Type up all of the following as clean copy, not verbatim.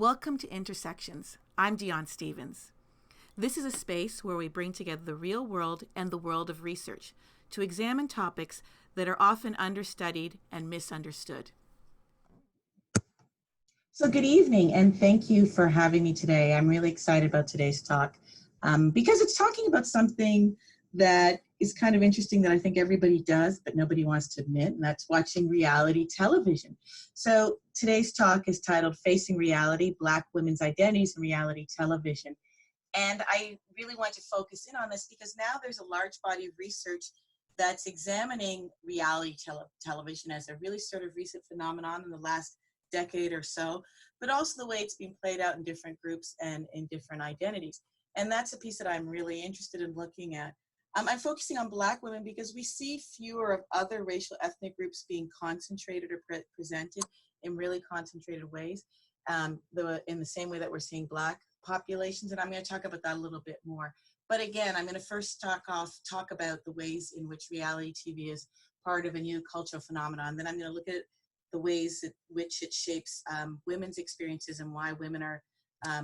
Welcome to Intersections. I'm Dion Stevens. This is a space where we bring together the real world and the world of research to examine topics that are often understudied and misunderstood. So good evening, and thank you for having me today. I'm really excited about today's talk because it's talking about something that is kind of interesting that I think everybody does, but nobody wants to admit, and that's watching reality television. So today's talk is titled Facing Reality, Black Women's Identities in Reality Television. And I really want to focus in on this because now there's a large body of research that's examining reality television as a really sort of recent phenomenon in the last decade or so, but also the way it's being played out in different groups and in different identities. And that's a piece that I'm really interested in looking at. I'm focusing on Black women because we see fewer of other racial ethnic groups being concentrated or presented in really concentrated ways, in the same way that we're seeing Black populations. And I'm going to talk about that a little bit more. But again, I'm going to first talk about the ways in which reality TV is part of a new cultural phenomenon. Then I'm going to look at the ways in which it shapes women's experiences and why women are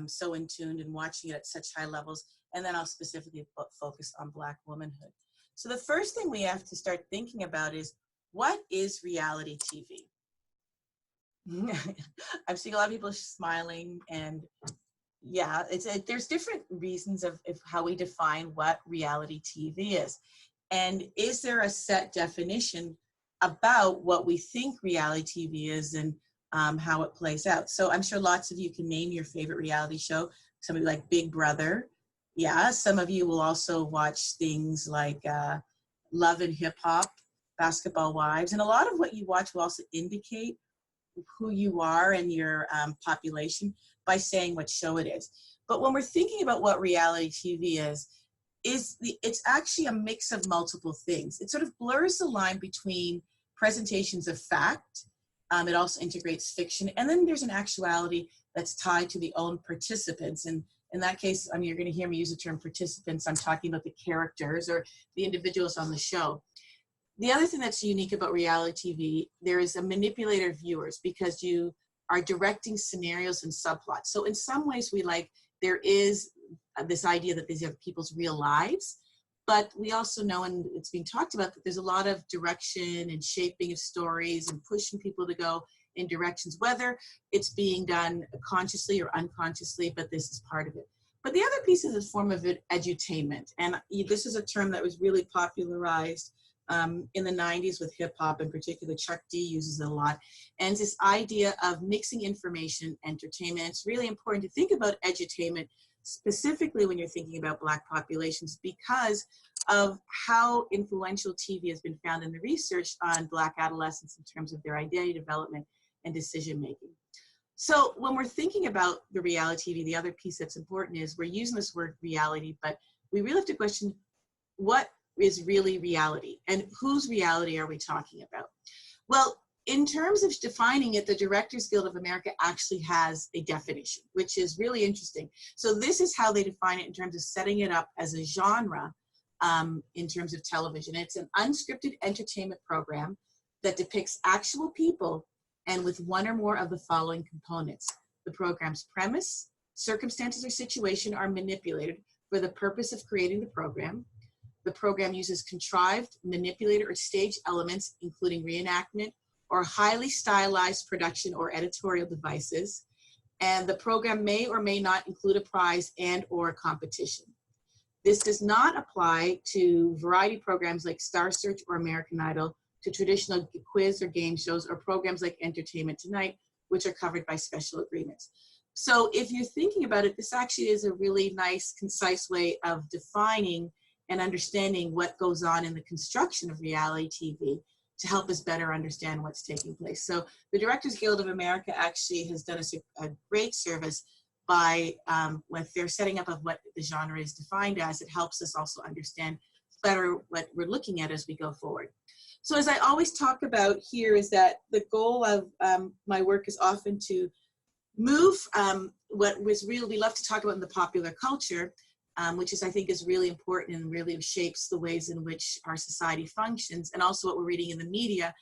so in tune and watching it at such high levels. And then I'll specifically focus on Black womanhood. So the first thing we have to start thinking about is, what is reality TV? I'm seeing a lot of people smiling, and yeah, there's different reasons of how we define what reality TV is. And is there a set definition about what we think reality TV is and how it plays out? So I'm sure lots of you can name your favorite reality show, somebody like Big Brother. Yeah, some of you will also watch things like Love and Hip Hop, Basketball Wives, and a lot of what you watch will also indicate who you are and your population by saying what show it is. But when we're thinking about what reality TV is it's actually a mix of multiple things. It sort of blurs the line between presentations of fact. It also integrates fiction, and then there's an actuality that's tied to the own participants. And in that case, I mean, you're going to hear me use the term participants. I'm talking about the characters or the individuals on the show. The other thing that's unique about reality TV, there is a manipulator of viewers because you are directing scenarios and subplots. So in some ways there is this idea that these are people's real lives, but we also know, and it's being talked about, that there's a lot of direction and shaping of stories and pushing people to go in directions, whether it's being done consciously or unconsciously, but this is part of it. But the other piece is a form of edutainment. And this is a term that was really popularized in the 90s with hip hop in particular. Chuck D uses it a lot. And it's this idea of mixing information, entertainment. It's really important to think about edutainment, specifically when you're thinking about Black populations, because of how influential TV has been found in the research on Black adolescents in terms of their identity development and decision making. So when we're thinking about the reality TV, the other piece that's important is we're using this word reality, but we really have to question what is really reality and whose reality are we talking about? Well, in terms of defining it, the Directors Guild of America actually has a definition, which is really interesting. So this is how they define it in terms of setting it up as a genre in terms of television. It's an unscripted entertainment program that depicts actual people and with one or more of the following components. The program's premise, circumstances, or situation are manipulated for the purpose of creating the program. The program uses contrived, manipulated, or staged elements, including reenactment or highly stylized production or editorial devices. And the program may or may not include a prize and or competition. This does not apply to variety programs like Star Search or American Idol, to traditional quiz or game shows, or programs like Entertainment Tonight, which are covered by special agreements. So if you're thinking about it, this actually is a really nice, concise way of defining and understanding what goes on in the construction of reality TV to help us better understand what's taking place. So the Directors Guild of America actually has done a great service by, with their setting up of what the genre is defined as. It helps us also understand better what we're looking at as we go forward. So as I always talk about here is that the goal of my work is often to move what was real, we love to talk about in the popular culture, which is, I think, is really important and really shapes the ways in which our society functions, and also what we're reading in the media,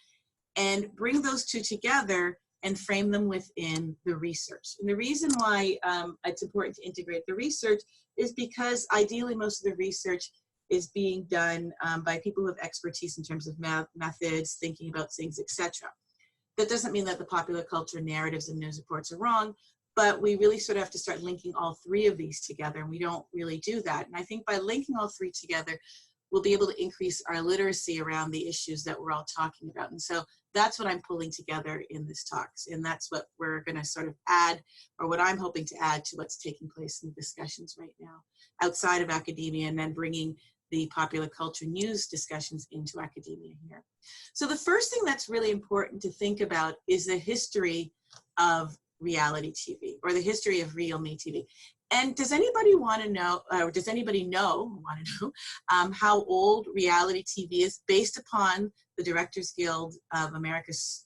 and bring those two together and frame them within the research. And the reason why it's important to integrate the research is because ideally most of the research is being done by people who have expertise in terms of methods, thinking about things, etc. That doesn't mean that the popular culture narratives and news reports are wrong, but we really sort of have to start linking all three of these together, and we don't really do that. And I think by linking all three together, we'll be able to increase our literacy around the issues that we're all talking about. And so that's what I'm pulling together in this talk. And that's what we're going to sort of add, or what I'm hoping to add to what's taking place in discussions right now outside of academia, and then bringing the popular culture news discussions into academia here. So the first thing that's really important to think about is the history of reality TV, or the history of Real Me TV. And does anybody want to know, or does anybody want to know how old reality TV is based upon the Directors Guild of America's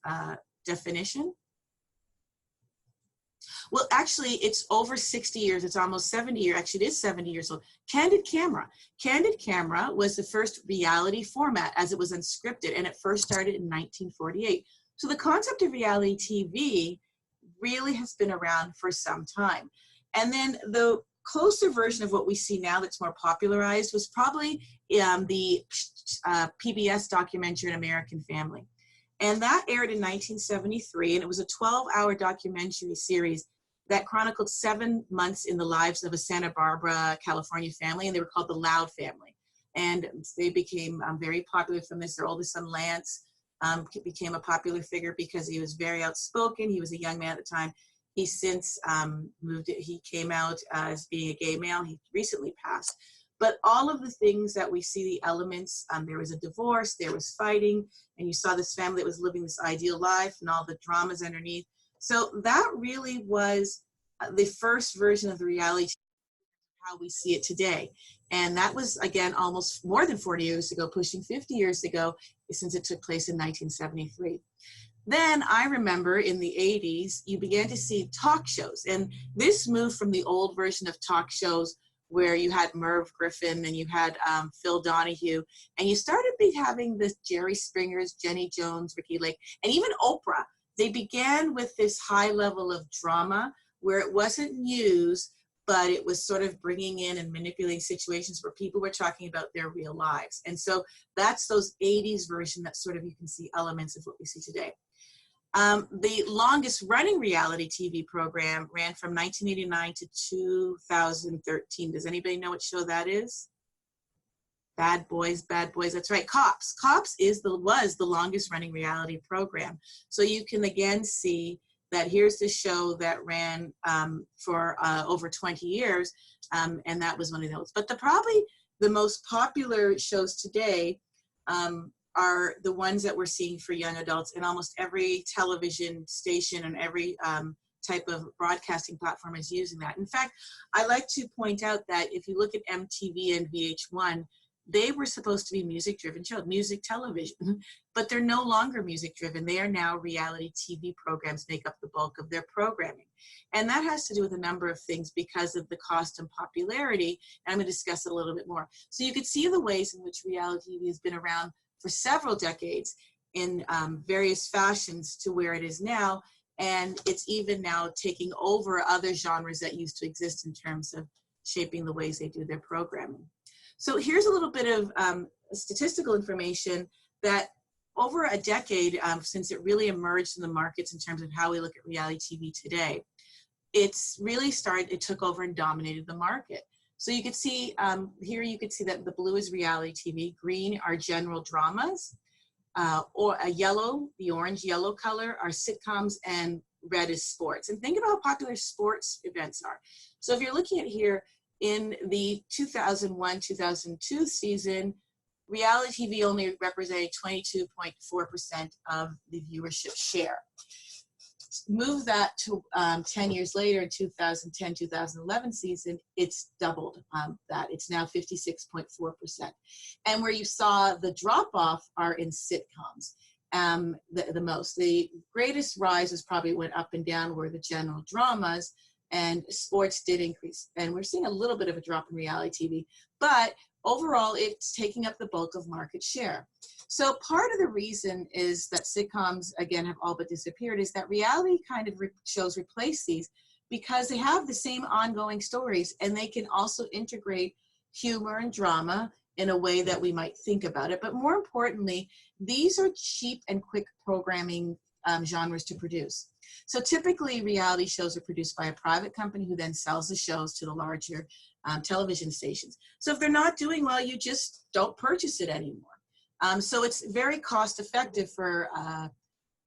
definition? Well, actually, it's over 60 years. It's almost 70 years. Actually, it is 70 years old. Candid Camera. Candid Camera was the first reality format as it was unscripted, and it first started in 1948. So the concept of reality TV really has been around for some time. And then the closer version of what we see now that's more popularized was probably the PBS documentary, An American Family. And that aired in 1973, and it was a 12-hour documentary series that chronicled 7 months in the lives of a Santa Barbara, California family, and they were called the Loud family. And they became very popular from this. Their oldest son, Lance, became a popular figure because he was very outspoken. He was a young man at the time. He since he came out as being a gay male. He recently passed. But all of the things that we see, the elements, there was a divorce, there was fighting, and you saw this family that was living this ideal life and all the dramas underneath. So that really was the first version of the reality, how we see it today. And that was, again, almost more than 40 years ago, pushing 50 years ago, since it took place in 1973. Then I remember in the 80s, you began to see talk shows. And this moved from the old version of talk shows where you had Merv Griffin and you had Phil Donahue, and you started having the Jerry Springers, Jenny Jones, Ricky Lake, and even Oprah. They began with this high level of drama where it wasn't news, but it was sort of bringing in and manipulating situations where people were talking about their real lives. And so that's those 80s version that sort of you can see elements of what we see today. The longest running reality TV program ran from 1989 to 2013. Does anybody know what show that is? Bad Boys, that's right, Cops. Cops was the longest running reality program. So you can again see that here's the show that ran for over 20 years, and that was one of those. But probably the most popular shows today are the ones that we're seeing for young adults, and almost every television station and every type of broadcasting platform is using that. In fact, I like to point out that if you look at MTV and VH1, they were supposed to be music-driven shows, music television, but they're no longer music-driven. They are now reality TV programs, make up the bulk of their programming. And that has to do with a number of things because of the cost and popularity, and I'm going to discuss it a little bit more. So you could see the ways in which reality TV has been around for several decades in various fashions to where it is now, and it's even now taking over other genres that used to exist in terms of shaping the ways they do their programming. So here's a little bit of statistical information that over a decade since it really emerged in the markets in terms of how we look at reality TV today, it took over and dominated the market. So you could see here, you could see that the blue is reality TV, green are general dramas, or the orange-yellow color are sitcoms, and red is sports. And think about how popular sports events are. So if you're looking at here, in the 2001-2002 season, reality TV only represented 22.4% of the viewership share. Move that to 10 years later, in 2010-2011 season, it's doubled that. It's now 56.4%. And where you saw the drop-off are in sitcoms the most. The greatest rises probably went up and down were the general dramas, and sports did increase. And we're seeing a little bit of a drop in reality TV, but overall, it's taking up the bulk of market share. So part of the reason is that sitcoms, again, have all but disappeared, is that reality kind of shows replace these because they have the same ongoing stories, and they can also integrate humor and drama in a way that we might think about it. But more importantly, these are cheap and quick programming genres to produce. So typically reality shows are produced by a private company who then sells the shows to the larger television stations. So if they're not doing well, you just don't purchase it anymore. So it's very cost effective for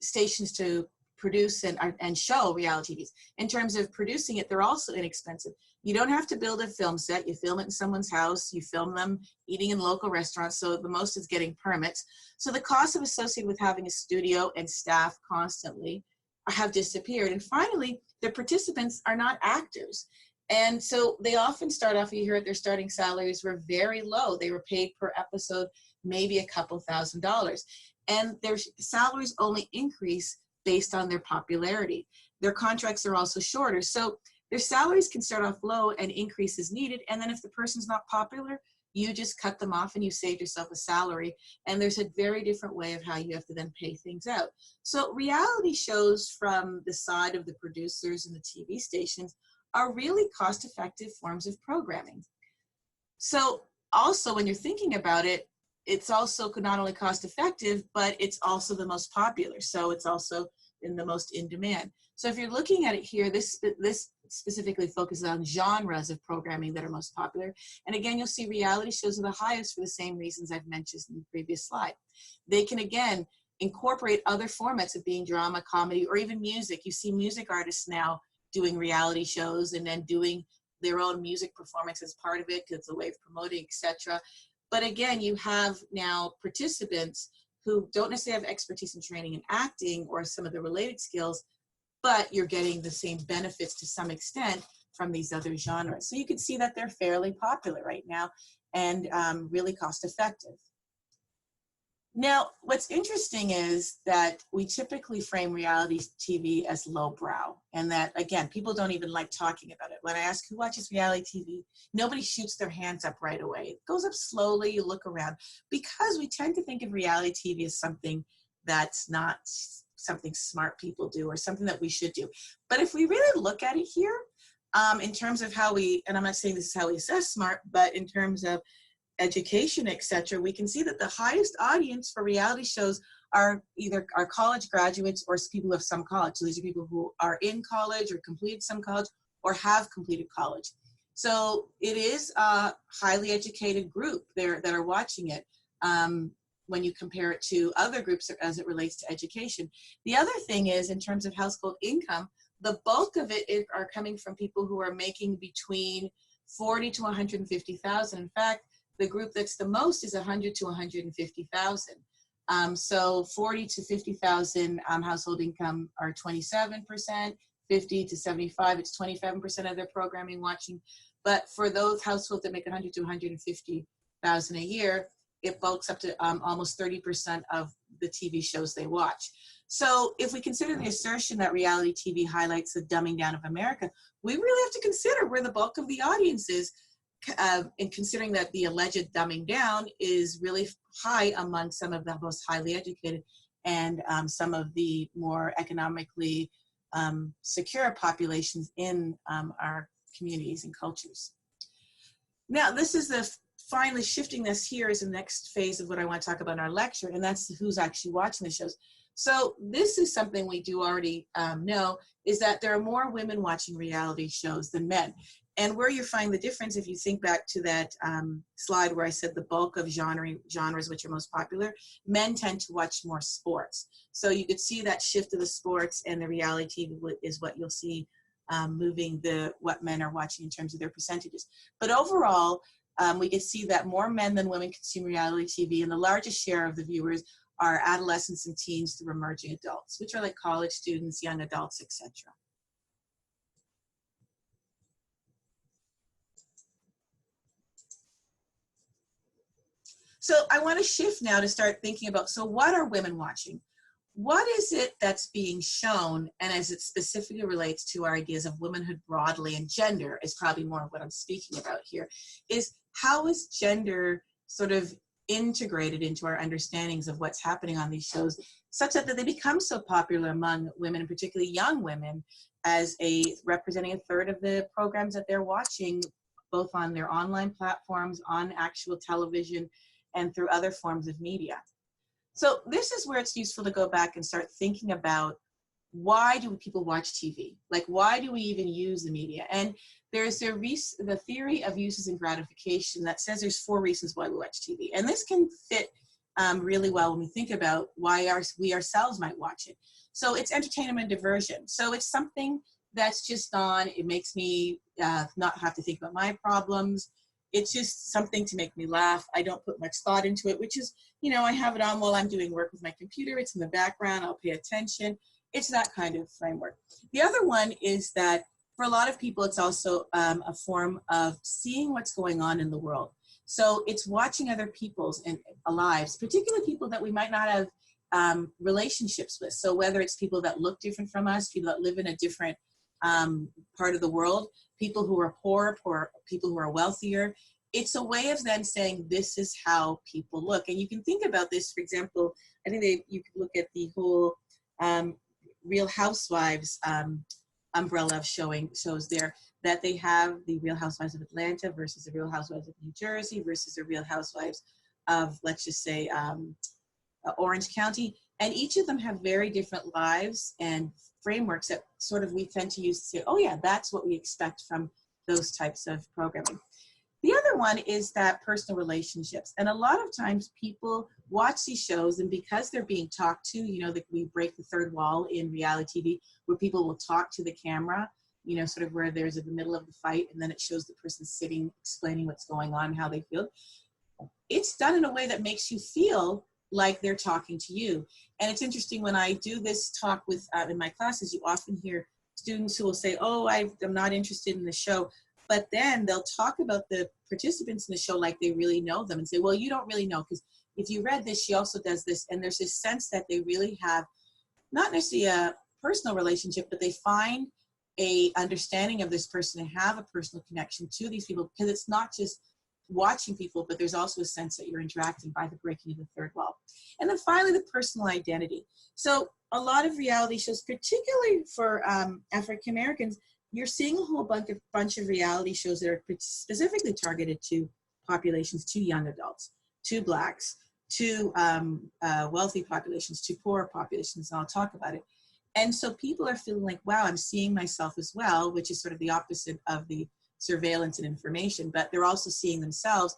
stations to produce and show reality TVs. In terms of producing it, they're also inexpensive. You don't have to build a film set. You film it in someone's house. You film them eating in local restaurants. So the most is getting permits. So the costs associated with having a studio and staff constantly have disappeared. And finally, the participants are not actors. And so they often start off, you hear their starting salaries were very low. They were paid per episode, maybe a couple $1,000s. And their salaries only increase based on their popularity. Their contracts are also shorter. So their salaries can start off low and increase as needed. And then if the person's not popular, you just cut them off and you saved yourself a salary. And there's a very different way of how you have to then pay things out. So reality shows from the side of the producers and the TV stations are really cost-effective forms of programming. So also when you're thinking about it, it's also not only cost-effective, but it's also the most popular. So it's also in the most in demand. So if you're looking at it here, this specifically focuses on genres of programming that are most popular. And again, you'll see reality shows are the highest for the same reasons I've mentioned in the previous slide. They can, again, incorporate other formats of being drama, comedy, or even music. You see music artists now doing reality shows and then doing their own music performance as part of it because it's a way of promoting, etc. But again, you have now participants who don't necessarily have expertise in training and acting or some of the related skills, but you're getting the same benefits to some extent from these other genres. So you can see that they're fairly popular right now and really cost effective. Now, what's interesting is that we typically frame reality TV as lowbrow, and that, again, people don't even like talking about it. When I ask who watches reality TV, nobody shoots their hands up right away. It goes up slowly, you look around, because we tend to think of reality TV as something that's not something smart people do or something that we should do. But if we really look at it here, in terms of how we, and I'm not saying this is how we assess smart, but in terms of education, etc., we can see that the highest audience for reality shows are either our college graduates or people of some college. So these are people who are in college or completed some college or have completed college. So it is a highly educated group there that are watching it when you compare it to other groups as it relates to education. The other thing is, in terms of household income, the bulk of it are coming from people who are making between 40 to 150,000. In fact, the group that's the most is 100 to 150,000. So 40 to 50,000 household income are 27%, 50 to 75, it's 27% of their programming watching. But for those households that make 100 to 150,000 a year, it bulks up to almost 30% of the TV shows they watch. So if we consider the assertion that reality TV highlights the dumbing down of America, we really have to consider where the bulk of the audience is, and considering that the alleged dumbing down is really high among some of the most highly educated and some of the more economically secure populations in our communities and cultures. Now, this is the finally shifting this here is the next phase of what I want to talk about in our lecture, and that's who's actually watching the shows. So this is something we do already know, is that there are more women watching reality shows than men. And where you find the difference, if you think back to that slide where I said the bulk of genres which are most popular, men tend to watch more sports. So you could see that shift of the sports, and the reality TV is what you'll see moving what men are watching in terms of their percentages. But overall, we can see that more men than women consume reality TV, and the largest share of the viewers are adolescents and teens through emerging adults, which are like college students, young adults, etc. So I want to shift now to start thinking about, so what are women watching? What is it that's being shown, and as it specifically relates to our ideas of womanhood broadly, and gender is probably more of what I'm speaking about here, is how is gender sort of integrated into our understandings of what's happening on these shows, such that they become so popular among women, and particularly young women, as representing a third of the programs that they're watching, both on their online platforms, on actual television, and through other forms of media. So this is where it's useful to go back and start thinking about, why do people watch TV? Like, why do we even use the media? And there's the theory of uses and gratification that says there's 4 reasons why we watch TV. And this can fit really well when we think about why we ourselves might watch it. So it's entertainment and diversion. So it's something that's just on. It makes me not have to think about my problems. It's just something to make me laugh. I don't put much thought into it, which is, I have it on while I'm doing work with my computer. It's in the background. I'll pay attention. It's that kind of framework. The other one is that for a lot of people, it's also a form of seeing what's going on in the world. So it's watching other people's lives, particularly people that we might not have relationships with. So whether it's people that look different from us, people that live in a different part of the world, people who are poor, people who are wealthier. It's a way of then saying, this is how people look. And you can think about this, for example, I think you could look at the whole Real Housewives umbrella of shows there, that they have the Real Housewives of Atlanta versus the Real Housewives of New Jersey versus the Real Housewives of, let's just say, Orange County. And each of them have very different lives and frameworks that sort of we tend to use to say, oh yeah, that's what we expect from those types of programming. The other one is that personal relationships. And a lot of times people watch these shows, and because they're being talked to, that we break the third wall in reality TV, where people will talk to the camera, sort of where there's in the middle of the fight, and then it shows the person sitting, explaining what's going on, how they feel. It's done in a way that makes you feel like they're talking to you. And it's interesting, when I do this talk with in my classes, you often hear students who will say, oh, I'm not interested in the show. But then they'll talk about the participants in the show like they really know them, and say, well, you don't really know, because if you read this, she also does this. And there's this sense that they really have not necessarily a personal relationship, but they find a understanding of this person and have a personal connection to these people, because it's not just watching people, but there's also a sense that you're interacting by the breaking of the third wall. And then finally, the personal identity. So a lot of reality shows, particularly for African Americans, you're seeing a whole bunch of reality shows that are specifically targeted to populations, to young adults, to Blacks, to wealthy populations, to poor populations, and I'll talk about it. And so people are feeling like, wow, I'm seeing myself as well, which is sort of the opposite of the surveillance and information, but they're also seeing themselves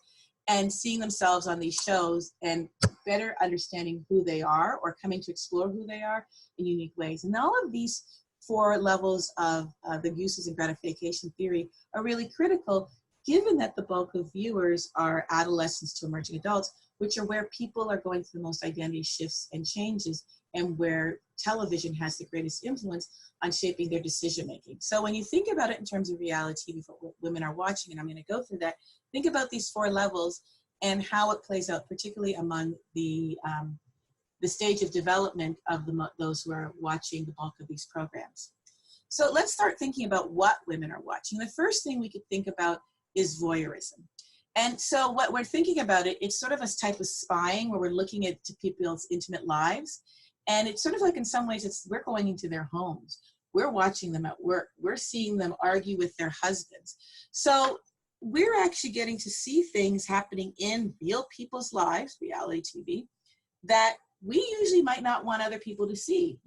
on these shows and better understanding who they are, or coming to explore who they are in unique ways. And all of these 4 levels of the uses and gratification theory are really critical, given that the bulk of viewers are adolescents to emerging adults, which are where people are going through the most identity shifts and changes, and where television has the greatest influence on shaping their decision making. So when you think about it in terms of reality, what women are watching, and I'm going to go through that, think about these 4 levels and how it plays out, particularly among the stage of development of those who are watching the bulk of these programs. So let's start thinking about what women are watching. The first thing we could think about is voyeurism. And so what we're thinking about it's sort of a type of spying, where we're looking at people's intimate lives. And it's sort of like, in some ways, we're going into their homes. We're watching them at work. We're seeing them argue with their husbands. So we're actually getting to see things happening in real people's lives, reality TV, that we usually might not want other people to see.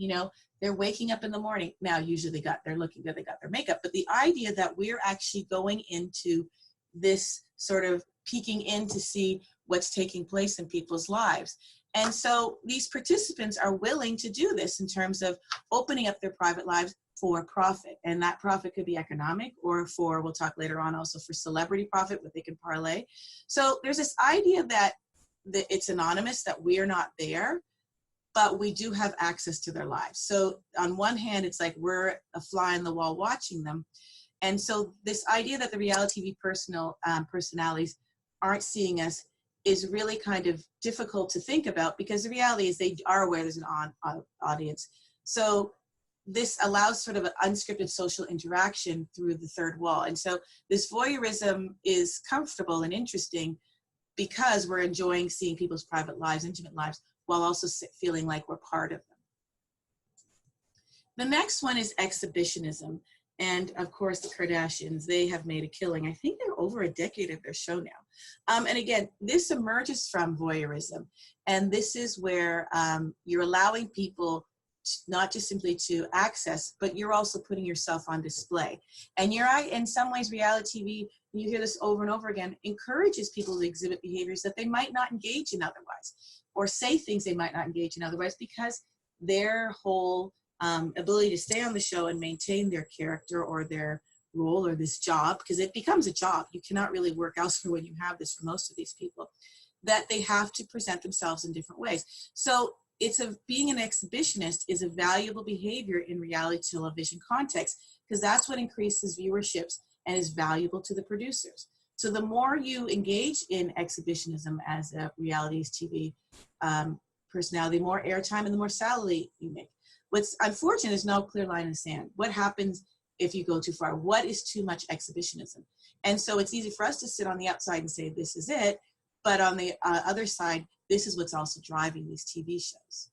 They're waking up in the morning. Now, usually they're looking good, they got their makeup. But the idea that we're actually going into this sort of peeking in to see what's taking place in people's lives. And so these participants are willing to do this in terms of opening up their private lives for profit. And that profit could be economic, or we'll talk later on also for celebrity profit, what they can parlay. So there's this idea that it's anonymous, that we are not there, but we do have access to their lives. So on one hand, it's like we're a fly on the wall watching them. And so this idea that the reality TV personalities aren't seeing us is really kind of difficult to think about, because the reality is they are aware there's an audience. So this allows sort of an unscripted social interaction through the third wall. And so this voyeurism is comfortable and interesting, because we're enjoying seeing people's private lives, intimate lives, while also feeling like we're part of them. The next one is exhibitionism. And of course, the Kardashians, they have made a killing. I think they're over a decade of their show now. And again, this emerges from voyeurism. And this is where you're allowing people not just simply to access, but you're also putting yourself on display. And you're right, in some ways, reality TV, you hear this over and over again, encourages people to exhibit behaviors that they might not engage in otherwise, or say things they might not engage in otherwise, because their whole ability to stay on the show and maintain their character or their role or this job, because it becomes a job. You cannot really work elsewhere when you have this for most of these people, that they have to present themselves in different ways. So being an exhibitionist is a valuable behavior in reality television context, because that's what increases viewerships and is valuable to the producers. So the more you engage in exhibitionism as a reality TV personality, the more airtime and the more salary you make. What's unfortunate is no clear line in the sand. What happens if you go too far? What is too much exhibitionism? And so it's easy for us to sit on the outside and say, this is it. But on the other side, this is what's also driving these TV shows.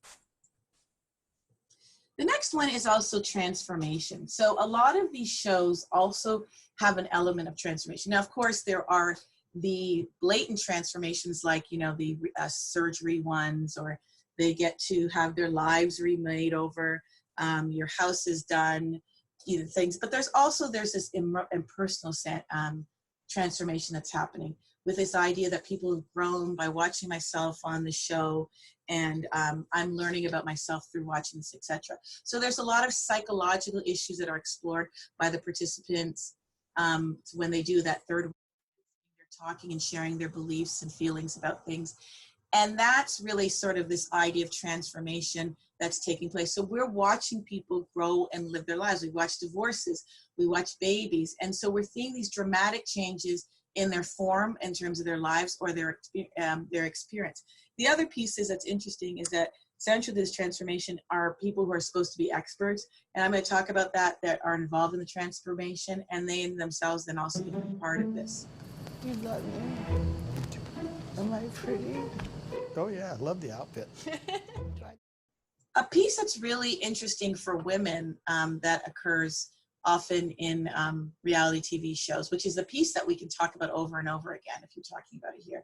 The next one is also transformation. So a lot of these shows also have an element of transformation. Now, of course, there are the blatant transformations like, the surgery ones, or they get to have their lives remade over, your house is done, things. But there's this impersonal transformation that's happening with this idea that people have grown by watching myself on the show, and I'm learning about myself through watching this, etc. So there's a lot of psychological issues that are explored by the participants when they do that third. They're talking and sharing their beliefs and feelings about things. And that's really sort of this idea of transformation that's taking place. So we're watching people grow and live their lives. We watch divorces, we watch babies. And so we're seeing these dramatic changes in their form in terms of their lives or their experience. The other piece that's interesting is that central to this transformation are people who are supposed to be experts. And I'm going to talk about that are involved in the transformation, and they in themselves then also become part of this. You love me. Am I pretty? Oh yeah, I love the outfit. A piece that's really interesting for women that occurs often in reality TV shows, which is the piece that we can talk about over and over again if you're talking about it here,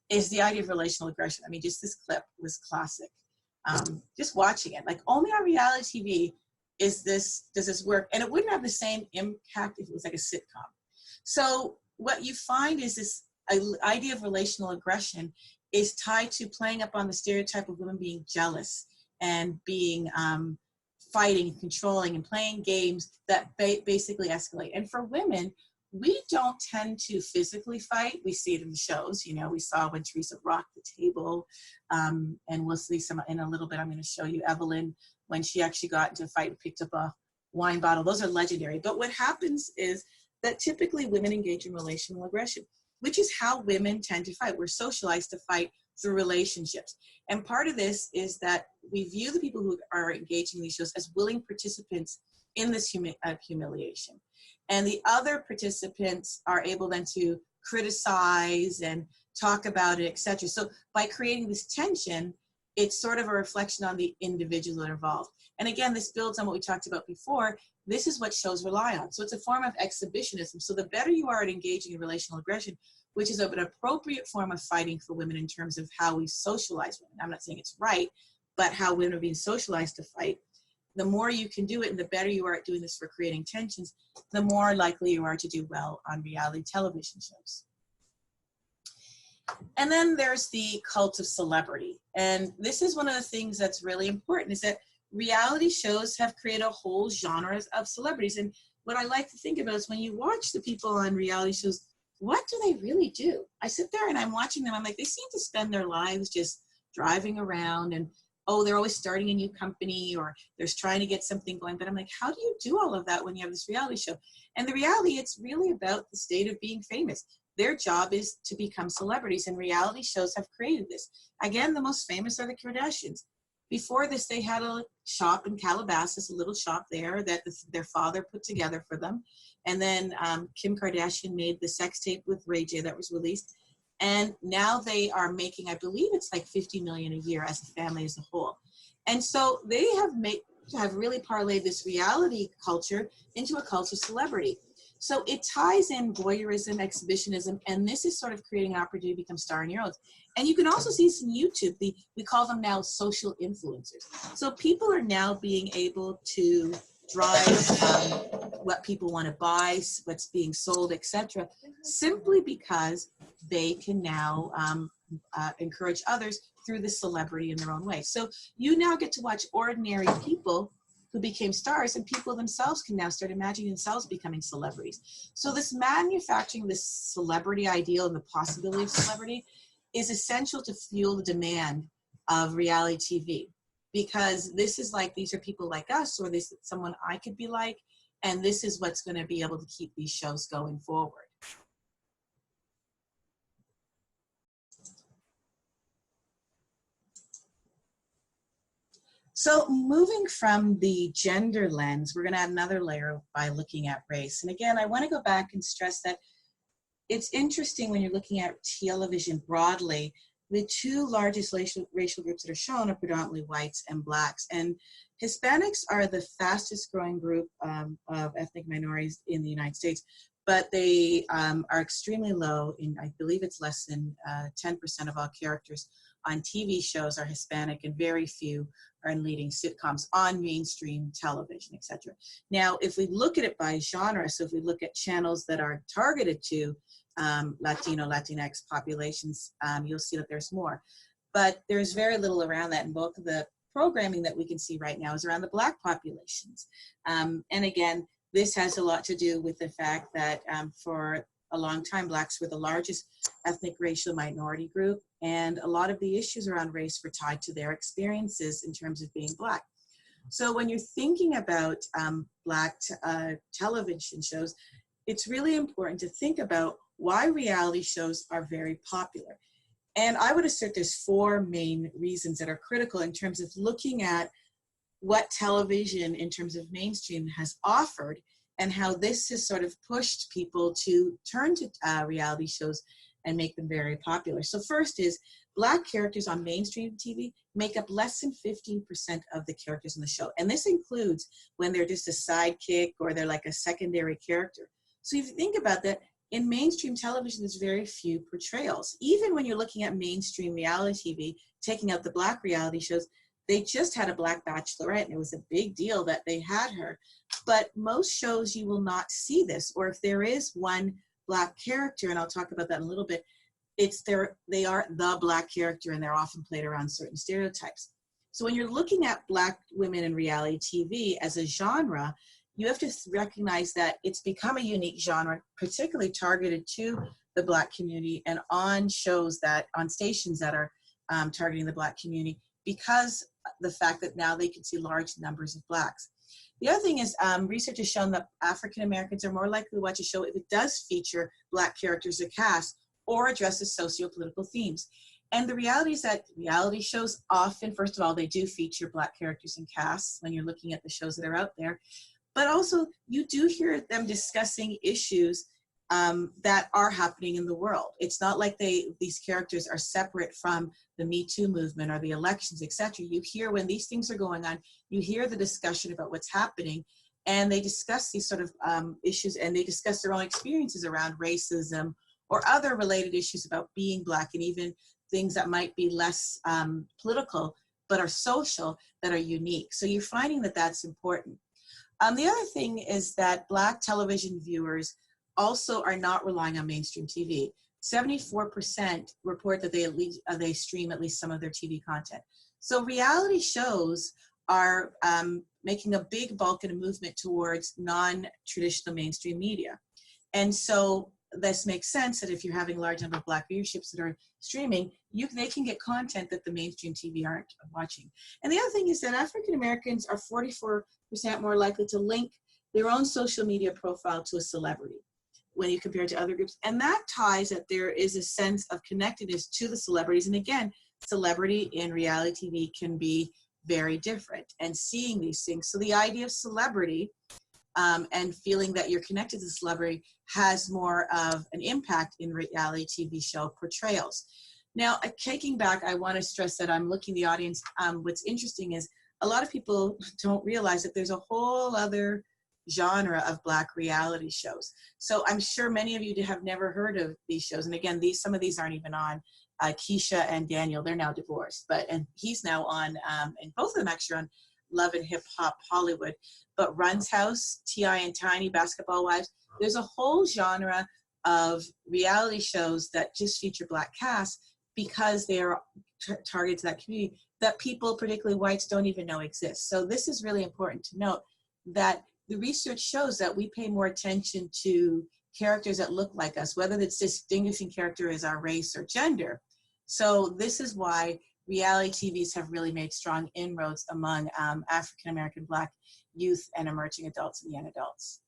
is the idea of relational aggression. I mean, just this clip was classic. Just watching it, like only on reality TV does this work, and it wouldn't have the same impact if it was like a sitcom. So what you find is this idea of relational aggression is tied to playing up on the stereotype of women being jealous and being fighting and controlling and playing games that basically escalate. And for women, we don't tend to physically fight. We see it in the shows. We saw when Teresa rocked the table, and we'll see some in a little bit. I'm going to show you Evelyn when she actually got into a fight and picked up a wine bottle. Those are legendary. But what happens is that typically women engage in relational aggression, which is how women tend to fight. We're socialized to fight through relationships. And part of this is that we view the people who are engaging in these shows as willing participants in this humiliation. And the other participants are able then to criticize and talk about it, etc. So by creating this tension, it's sort of a reflection on the individuals that are involved. And again, this builds on what we talked about before. This is what shows rely on. So it's a form of exhibitionism. So the better you are at engaging in relational aggression, which is an appropriate form of fighting for women in terms of how we socialize women. I'm not saying it's right, but how women are being socialized to fight. The more you can do it and the better you are at doing this for creating tensions, the more likely you are to do well on reality television shows. And then there's the cult of celebrity. And this is one of the things that's really important, is that reality shows have created a whole genre of celebrities. And what I like to think about is when you watch the people on reality shows, what do they really do? I sit there and I'm watching them. I'm like, they seem to spend their lives just driving around and, oh, they're always starting a new company or they're trying to get something going. But I'm like, how do you do all of that when you have this reality show? And the reality, it's really about the state of being famous. Their job is to become celebrities, and reality shows have created this. Again, the most famous are the Kardashians. Before this, they had a shop in Calabasas, a little shop there that their father put together for them. And then Kim Kardashian made the sex tape with Ray J that was released. And now they are making, I believe it's like 50 million a year as a family as a whole. And so they have really parlayed this reality culture into a culture of celebrity. So it ties in voyeurism, exhibitionism, and this is sort of creating an opportunity to become star in your own. And you can also see this in YouTube. We call them now social influencers. So people are now being able to drive what people want to buy, what's being sold, etc., simply because they can now encourage others through the celebrity in their own way. So you now get to watch ordinary people who became stars, and people themselves can now start imagining themselves becoming celebrities. So this manufacturing, this celebrity ideal and the possibility of celebrity is essential to fuel the demand of reality TV, because this is like, these are people like us, or this is someone I could be like, and this is what's going to be able to keep these shows going forward. So moving from the gender lens, we're going to add another layer by looking at race. And again, I want to go back and stress that it's interesting when you're looking at television broadly, the two largest racial groups that are shown are predominantly whites and blacks. And Hispanics are the fastest growing group of ethnic minorities in the United States, but they are extremely low in, I believe it's less than 10% of all characters on TV shows are Hispanic, and very few are in leading sitcoms on mainstream television, etc. Now, if we look at it by genre, so if we look at channels that are targeted to Latino, Latinx populations, you'll see that there's more. But there's very little around that, and bulk of the programming that we can see right now is around the Black populations. And again, this has a lot to do with the fact that for a long time, Blacks were the largest ethnic racial minority group, and a lot of the issues around race were tied to their experiences in terms of being Black. So when you're thinking about Black television shows, it's really important to think about why reality shows are very popular. And I would assert there's four main reasons that are critical in terms of looking at what television in terms of mainstream has offered, and how this has sort of pushed people to turn to reality shows and make them very popular. So first is, Black characters on mainstream TV make up less than 15% of the characters in the show. And this includes when they're just a sidekick or they're like a secondary character. So if you think about that, in mainstream television, there's very few portrayals. Even when you're looking at mainstream reality TV, taking out the Black reality shows, they just had a Black bachelorette, and it was a big deal that they had her. But most shows you will not see this, or if there is one Black character, and I'll talk about that in a little bit, they are the Black character, and they're often played around certain stereotypes. So when you're looking at Black women in reality TV as a genre, you have to recognize that it's become a unique genre, particularly targeted to the Black community and on shows on stations that are targeting the Black community, because the fact that now they can see large numbers of Blacks. The other thing is research has shown that African Americans are more likely to watch a show if it does feature Black characters or cast or addresses socio-political themes. And the reality is that reality shows often, first of all, they do feature Black characters and casts when you're looking at the shows that are out there, but also you do hear them discussing issues that are happening in the world. It's not like these characters are separate from the Me Too movement or the elections, etc. You hear when these things are going on, you hear the discussion about what's happening, and they discuss these sort of issues, and they discuss their own experiences around racism or other related issues about being Black, and even things that might be less political but are social, that are unique. So you're finding that that's important. The other thing is that Black television viewers also are not relying on mainstream TV. 74% report that they stream at least some of their TV content. So reality shows are making a big bulk and a movement towards non-traditional mainstream media. And so this makes sense that if you're having a large number of Black viewerships that are streaming, they can get content that the mainstream TV aren't watching. And the other thing is that African Americans are 44% more likely to link their own social media profile to a celebrity when you compare it to other groups. And that ties that there is a sense of connectedness to the celebrities. And again, celebrity in reality TV can be very different, and seeing these things. So the idea of celebrity and feeling that you're connected to the celebrity has more of an impact in reality TV show portrayals. Now, taking back, I want to stress that I'm looking the audience. What's interesting is a lot of people don't realize that there's a whole other genre of Black reality shows. So I'm sure many of you have never heard of these shows. And again, some of these aren't even on. Keisha and Daniel, they're now divorced, and he's now on, and both of them actually are on Love and Hip Hop Hollywood. But Run's House, T.I. and Tiny, Basketball Wives, there's a whole genre of reality shows that just feature Black casts because they are targeted to that community that people, particularly whites, don't even know exists. So this is really important to note, that the research shows that we pay more attention to characters that look like us, whether the distinguishing character is our race or gender. So this is why reality TVs have really made strong inroads among African-American, Black youth and emerging adults and young adults.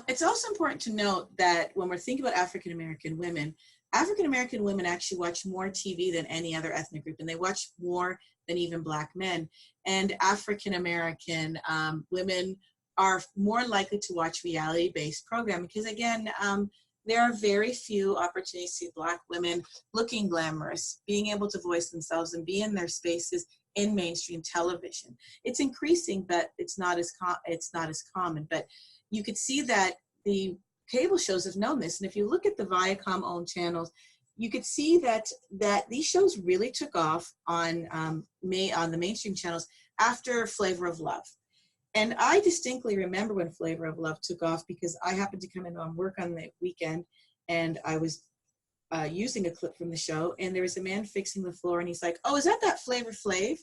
It's also important to note that when we're thinking about African-American women actually watch more TV than any other ethnic group, and they watch more than even Black men. And African-American women are more likely to watch reality-based programming because, again, there are very few opportunities to see Black women looking glamorous, being able to voice themselves and be in their spaces in mainstream television. It's increasing, but it's not as common. But you could see that the cable shows have known this. And if you look at the Viacom-owned channels, you could see that these shows really took off on the mainstream channels after Flavor of Love. And I distinctly remember when Flavor of Love took off because I happened to come in on work on the weekend and I was using a clip from the show, and there was a man fixing the floor and he's like, "Oh, is that Flavor Flav?"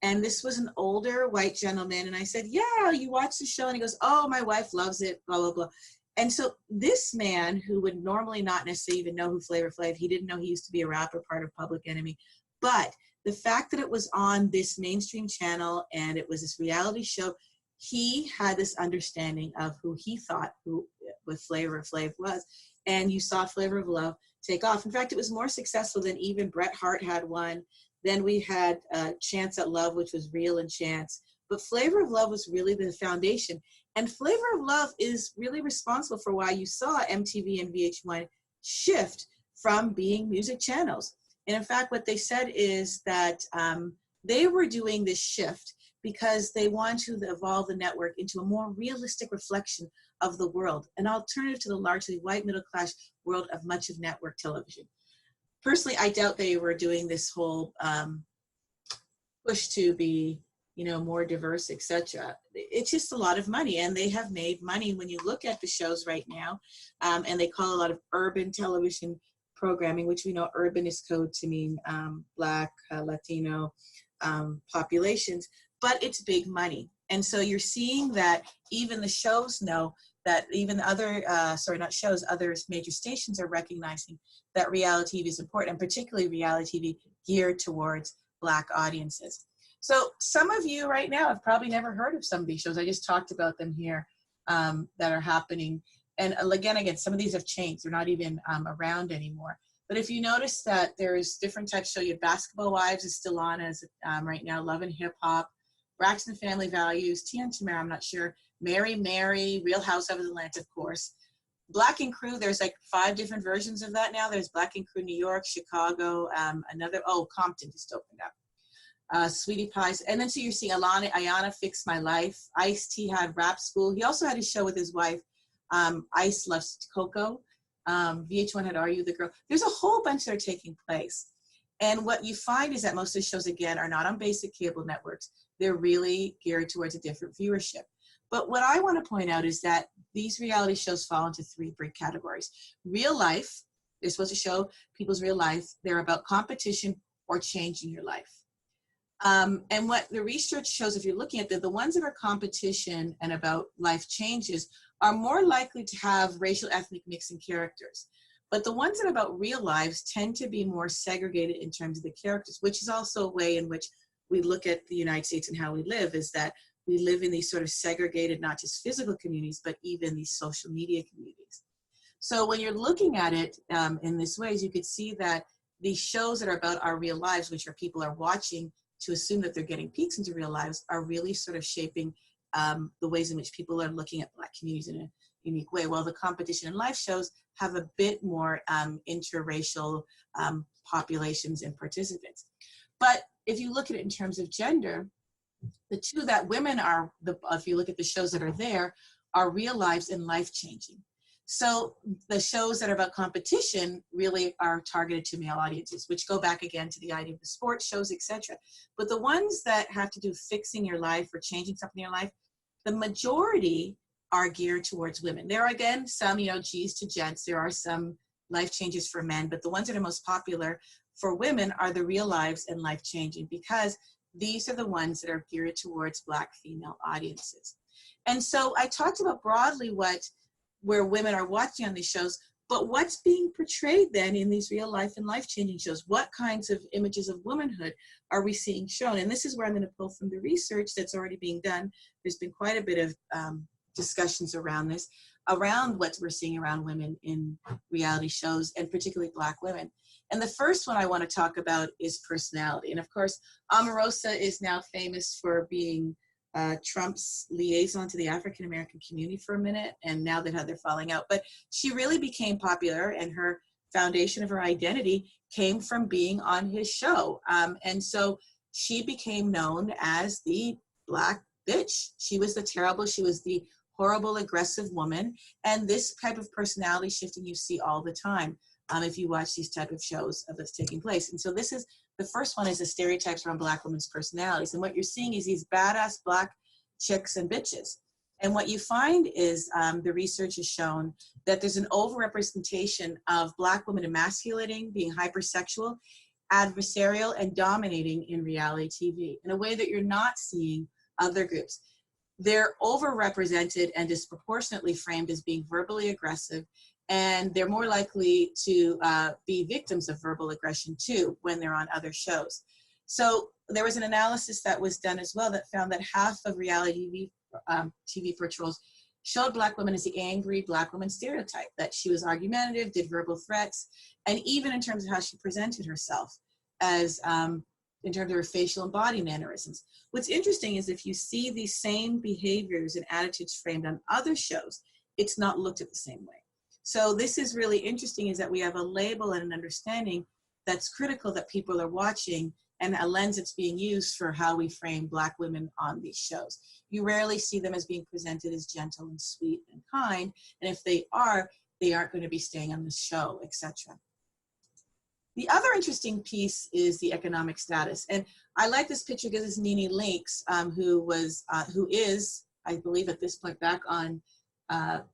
And this was an older white gentleman. And I said, "Yeah, you watch the show?" And he goes, "Oh, my wife loves it, blah, blah, blah." And so this man, who would normally not necessarily even know who Flavor Flav, he didn't know he used to be a rapper, part of Public Enemy. But the fact that it was on this mainstream channel and it was this reality show, he had this understanding of who he thought what Flavor Flav was. And you saw Flavor of Love take off. In fact, it was more successful than even Bret Hart had one. Then we had Chance at Love, which was Real and Chance. But Flavor of Love was really the foundation. And Flavor of Love is really responsible for why you saw MTV and VH1 shift from being music channels. And in fact, what they said is that they were doing this shift because they want to evolve the network into a more realistic reflection of the world, an alternative to the largely white middle-class world of much of network television. Personally, I doubt they were doing this whole push to be, more diverse, etc. It's just a lot of money, and they have made money when you look at the shows right now, and they call a lot of urban television programming, which we know urban is code to mean Black, Latino populations, but it's big money. And so you're seeing that even the shows know that even other, other major stations are recognizing that reality TV is important, and particularly reality TV geared towards Black audiences. So some of you right now have probably never heard of some of these shows. I just talked about them here that are happening. And again, some of these have changed. They're not even around anymore. But if you notice that there's different types of show, you Basketball Wives is still on as right now, Love and Hip Hop, Braxton Family Values, Tia and Tamara, I'm not sure, Mary, Real Housewives of Atlanta, of course. Black and Crew, there's like 5 different versions of that now. There's Black and Crew New York, Chicago, Compton just opened up. Sweetie Pies, and then so you're seeing Ayana Fix My Life. Ice-T had Rap School. He also had a show with his wife, Ice Loves Coco. VH1 had Are You the Girl? There's a whole bunch that are taking place. And what you find is that most of the shows, again, are not on basic cable networks. They're really geared towards a different viewership. But what I want to point out is that these reality shows fall into 3 big categories. Real life, they're supposed to show people's real life. They're about competition or changing your life. And what the research shows, if you're looking at the ones that are competition and about life changes are more likely to have racial ethnic mixing characters. But the ones that are about real lives tend to be more segregated in terms of the characters, which is also a way in which we look at the United States and how we live, is that we live in these sort of segregated, not just physical communities, but even these social media communities. So when you're looking at it in this ways, you could see that these shows that are about our real lives, which are people are watching to assume that they're getting peeks into real lives are really sort of shaping the ways in which people are looking at Black communities in a unique way. While the competition and life shows have a bit more interracial populations and participants. But if you look at it in terms of gender, the two that women are, if you look at the shows that are there, are real lives and life-changing. So the shows that are about competition really are targeted to male audiences, which go back again to the idea of the sports shows, etc. But the ones that have to do fixing your life or changing something in your life, the majority are geared towards women. There are, again, some, G's to gents. There are some life changes for men, but the ones that are most popular for women are the real lives and life changing, because these are the ones that are geared towards Black female audiences. And so I talked about broadly where women are watching on these shows, but what's being portrayed then in these real life and life changing shows? What kinds of images of womanhood are we seeing shown? And this is where I'm going to pull from the research that's already being done. There's been quite a bit of discussions around this, around what we're seeing around women in reality shows, and particularly Black women. And the first one I want to talk about is personality. And of course, Omarosa is now famous for being Trump's liaison to the African-American community for a minute, and now they've had their falling out. But she really became popular, and her foundation of her identity came from being on his show. And so she became known as the Black bitch. She was the horrible, aggressive woman. And this type of personality shifting you see all the time if you watch these type of shows that's taking place. And so the first one is the stereotypes around Black women's personalities. And what you're seeing is these badass Black chicks and bitches. And what you find is the research has shown that there's an overrepresentation of Black women emasculating, being hypersexual, adversarial, and dominating in reality TV in a way that you're not seeing other groups. They're overrepresented and disproportionately framed as being verbally aggressive, and they're more likely to be victims of verbal aggression too when they're on other shows. So there was an analysis that was done as well that found that half of reality TV portrayals showed Black women as the angry Black woman stereotype, that she was argumentative, did verbal threats, and even in terms of how she presented herself as in terms of her facial and body mannerisms. What's interesting is if you see these same behaviors and attitudes framed on other shows, it's not looked at the same way. So this is really interesting, is that we have a label and an understanding that's critical that people are watching, and a lens that's being used for how we frame Black women on these shows. You rarely see them as being presented as gentle and sweet and kind, and if they aren't going to be staying on the show, etc. The other interesting piece is the economic status. And I like this picture because it's Nene Leakes, who is, I believe at this point, back on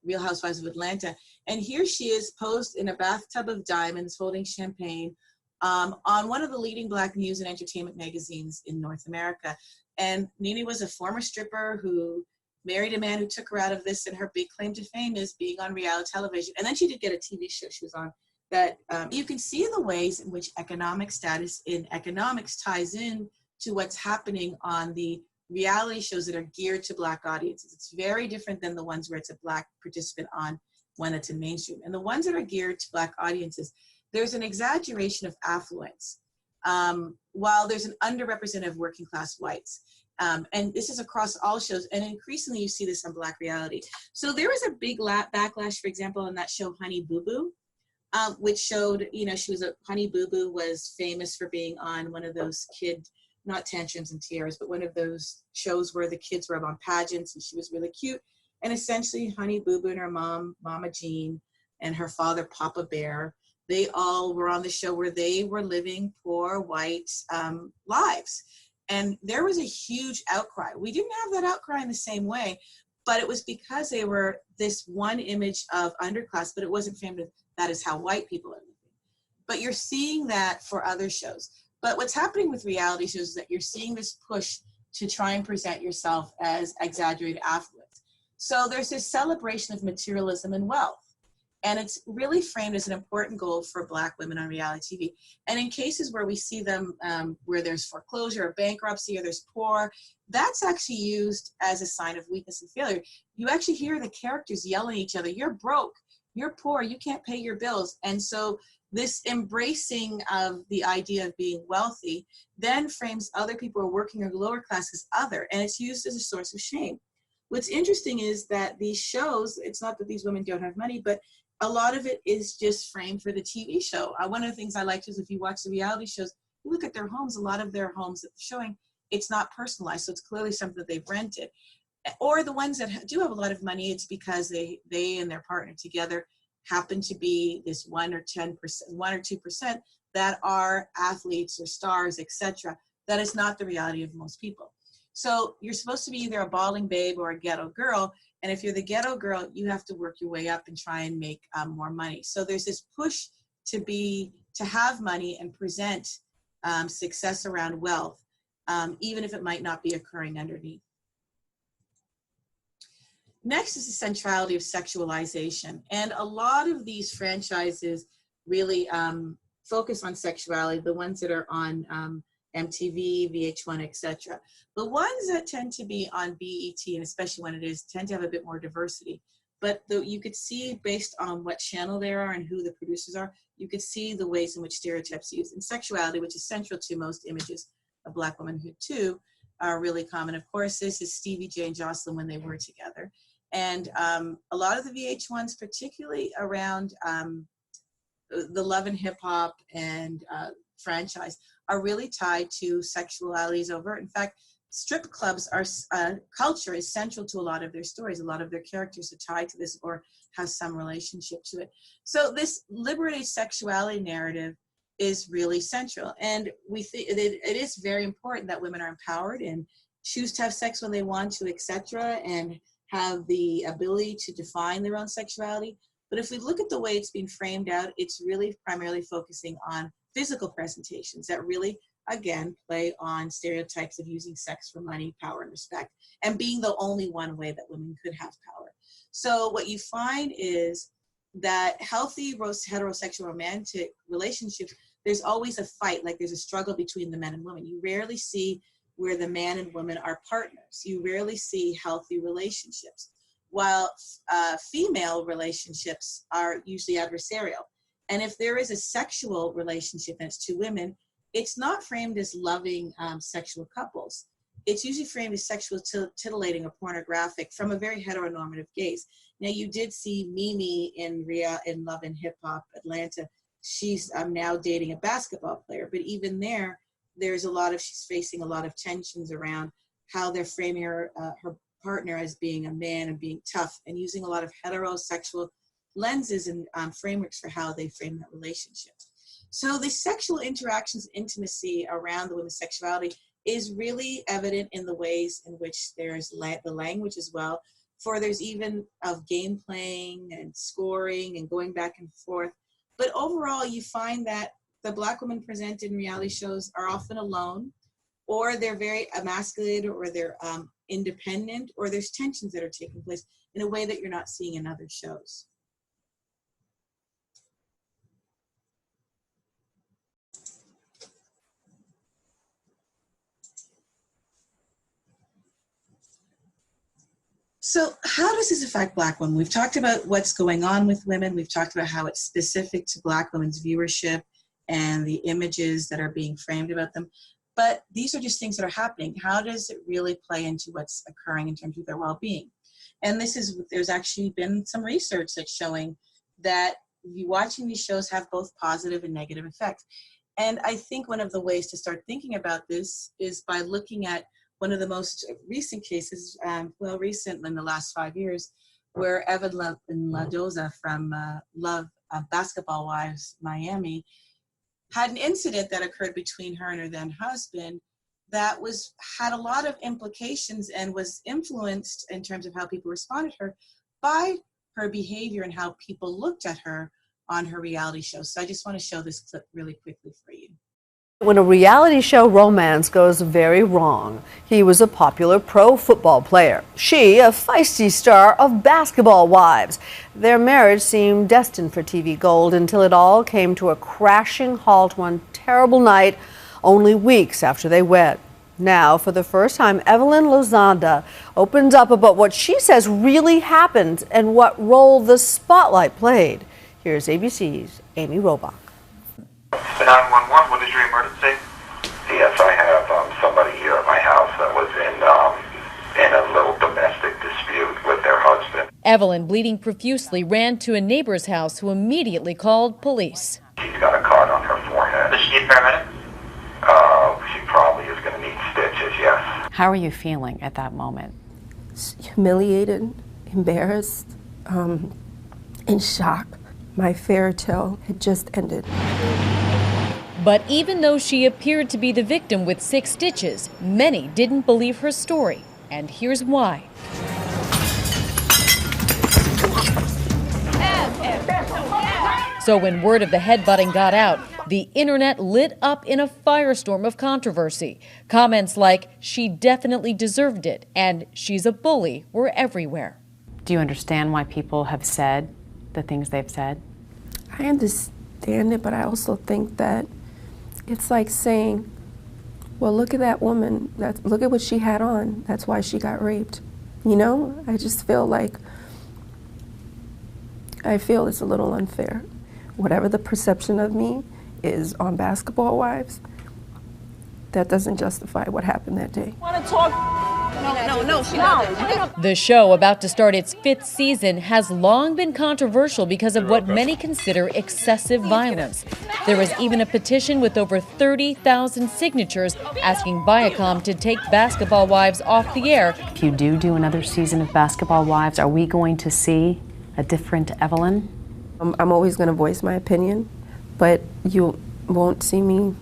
Real Housewives of Atlanta. And here she is posed in a bathtub of diamonds, holding champagne, on one of the leading Black news and entertainment magazines in North America. And Nene was a former stripper who married a man who took her out of this, and her big claim to fame is being on reality television. And then she did get a TV show she was on that you can see the ways in which economic status in economics ties in to what's happening on the reality shows that are geared to Black audiences. It's very different than the ones where it's a Black participant on when it's in mainstream. And the ones that are geared to Black audiences, there's an exaggeration of affluence, while there's an underrepresented of working class whites. And this is across all shows, and increasingly you see this on Black reality. So there was a big backlash, for example, on that show Honey Boo Boo, which showed, Honey Boo Boo was famous for being on one of those not tantrums and tiaras, but one of those shows where the kids were on pageants, and she was really cute. And essentially Honey Boo Boo and her mom, Mama Jean, and her father, Papa Bear, they all were on the show where they were living poor white lives. And there was a huge outcry. We didn't have that outcry in the same way, but it was because they were this one image of underclass, but it wasn't framed as that is how white people are living. But you're seeing that for other shows. But what's happening with reality shows is that you're seeing this push to try and present yourself as exaggerated affluence. So there's this celebration of materialism and wealth. And it's really framed as an important goal for Black women on reality TV. And in cases where we see them, where there's foreclosure or bankruptcy or there's poor, that's actually used as a sign of weakness and failure. You actually hear the characters yelling at each other, "You're broke, you're poor, you can't pay your bills." And so this embracing of the idea of being wealthy then frames other people who are working or lower class as other, and it's used as a source of shame. What's interesting is that these shows, it's not that these women don't have money, but a lot of it is just framed for the TV show. One of the things I like is if you watch the reality shows, you look at their homes, a lot of their homes that they're showing, it's not personalized, so it's clearly something that they've rented. Or the ones that do have a lot of money, it's because they and their partner together happen to be this 1 or 10%, 1 or 2% that are athletes or stars, etc. That is not the reality of most people. So you're supposed to be either a balding babe or a ghetto girl. And if you're the ghetto girl, you have to work your way up and try and make more money. So there's this push to have money and present success around wealth, even if it might not be occurring underneath. Next is the centrality of sexualization. And a lot of these franchises really focus on sexuality, the ones that are on MTV, VH1, etc. The ones that tend to be on BET, and especially when it is, tend to have a bit more diversity. But you could see based on what channel they are and who the producers are, you could see the ways in which stereotypes are used. And sexuality, which is central to most images of Black womanhood too, are really common. Of course, this is Stevie J and Jocelyn when they were together. And a lot of the VH1s, particularly around the Love and Hip Hop and franchise, are really tied to sexualities overt. In fact, strip clubs are culture is central to a lot of their stories. A lot of their characters are tied to this or have some relationship to it. So this liberated sexuality narrative is really central. And we think it is very important that women are empowered and choose to have sex when they want to, etc., and have the ability to define their own sexuality. But if we look at the way it's being framed out, it's really primarily focusing on physical presentations that really, again, play on stereotypes of using sex for money, power, and respect, and being the only one way that women could have power. So what you find is that healthy heterosexual romantic relationships, there's always a fight, like there's a struggle between the men and women. You rarely see where the man and woman are partners. You rarely see healthy relationships, while female relationships are usually adversarial. And if there is a sexual relationship and it's two women, it's not framed as loving sexual couples. It's usually framed as sexual titillating or pornographic from a very heteronormative gaze. Now, you did see Mimi in Love and Hip Hop Atlanta. She's now dating a basketball player, but even there's she's facing a lot of tensions around how they're framing her partner as being a man and being tough, and using a lot of heterosexual lenses and frameworks for how they frame that relationship. So the sexual interactions, intimacy around the women's sexuality is really evident in the ways in which there's the language as well. For there's even of game playing and scoring and going back and forth. But overall, you find that the Black women presented in reality shows are often alone, or they're very emasculated, or they're independent, or there's tensions that are taking place in a way that you're not seeing in other shows. So how does this affect Black women? We've talked about what's going on with women. We've talked about how it's specific to Black women's viewership and the images that are being framed about them. But these are just things that are happening. How does it really play into what's occurring in terms of their well-being? And there's actually been some research that's showing that watching these shows have both positive and negative effects. And I think one of the ways to start thinking about this is by looking at one of the most recent cases, recent in the last 5 years, where Evan Ladoza from Love Basketball Wives Miami had an incident that occurred between her and her then husband that had a lot of implications and was influenced in terms of how people responded to her by her behavior and how people looked at her on her reality show. So I just want to show this clip really quickly for you. When a reality show romance goes very wrong, he was a popular pro football player. She, a feisty star of Basketball Wives. Their marriage seemed destined for TV gold until it all came to a crashing halt one terrible night, only weeks after they wed. Now, for the first time, Evelyn Lozada opens up about what she says really happened and what role the spotlight played. Here's ABC's Amy Robach. 911, what is your emergency? Yes, I have somebody here at my house that was in a little domestic dispute with their husband. Evelyn, bleeding profusely, ran to a neighbor's house who immediately called police. She's got a cut on her forehead. Does she need paramedic? She probably is going to need stitches, yes. How are you feeling at that moment? Humiliated, embarrassed, in shock. My fairy tale had just ended. But even though she appeared to be the victim with 6 stitches, many didn't believe her story. And here's why. So when word of the headbutting got out, the internet lit up in a firestorm of controversy. Comments like, "She definitely deserved it," and "She's a bully," were everywhere. Do you understand why people have said the things they've said? I understand it, but I also think that it's like saying, well, look at that woman, look at what she had on, that's why she got raped. You know, I just feel like, it's a little unfair. Whatever the perception of me is on Basketball Wives, that doesn't justify what happened that day. Want to talk? No. The show, about to start its 5th season, has long been controversial because of what many consider excessive violence. There was even a petition with over 30,000 signatures asking Viacom to take Basketball Wives off the air. If you do another season of Basketball Wives, are we going to see a different Evelyn? I'm always going to voice my opinion, but you won't see me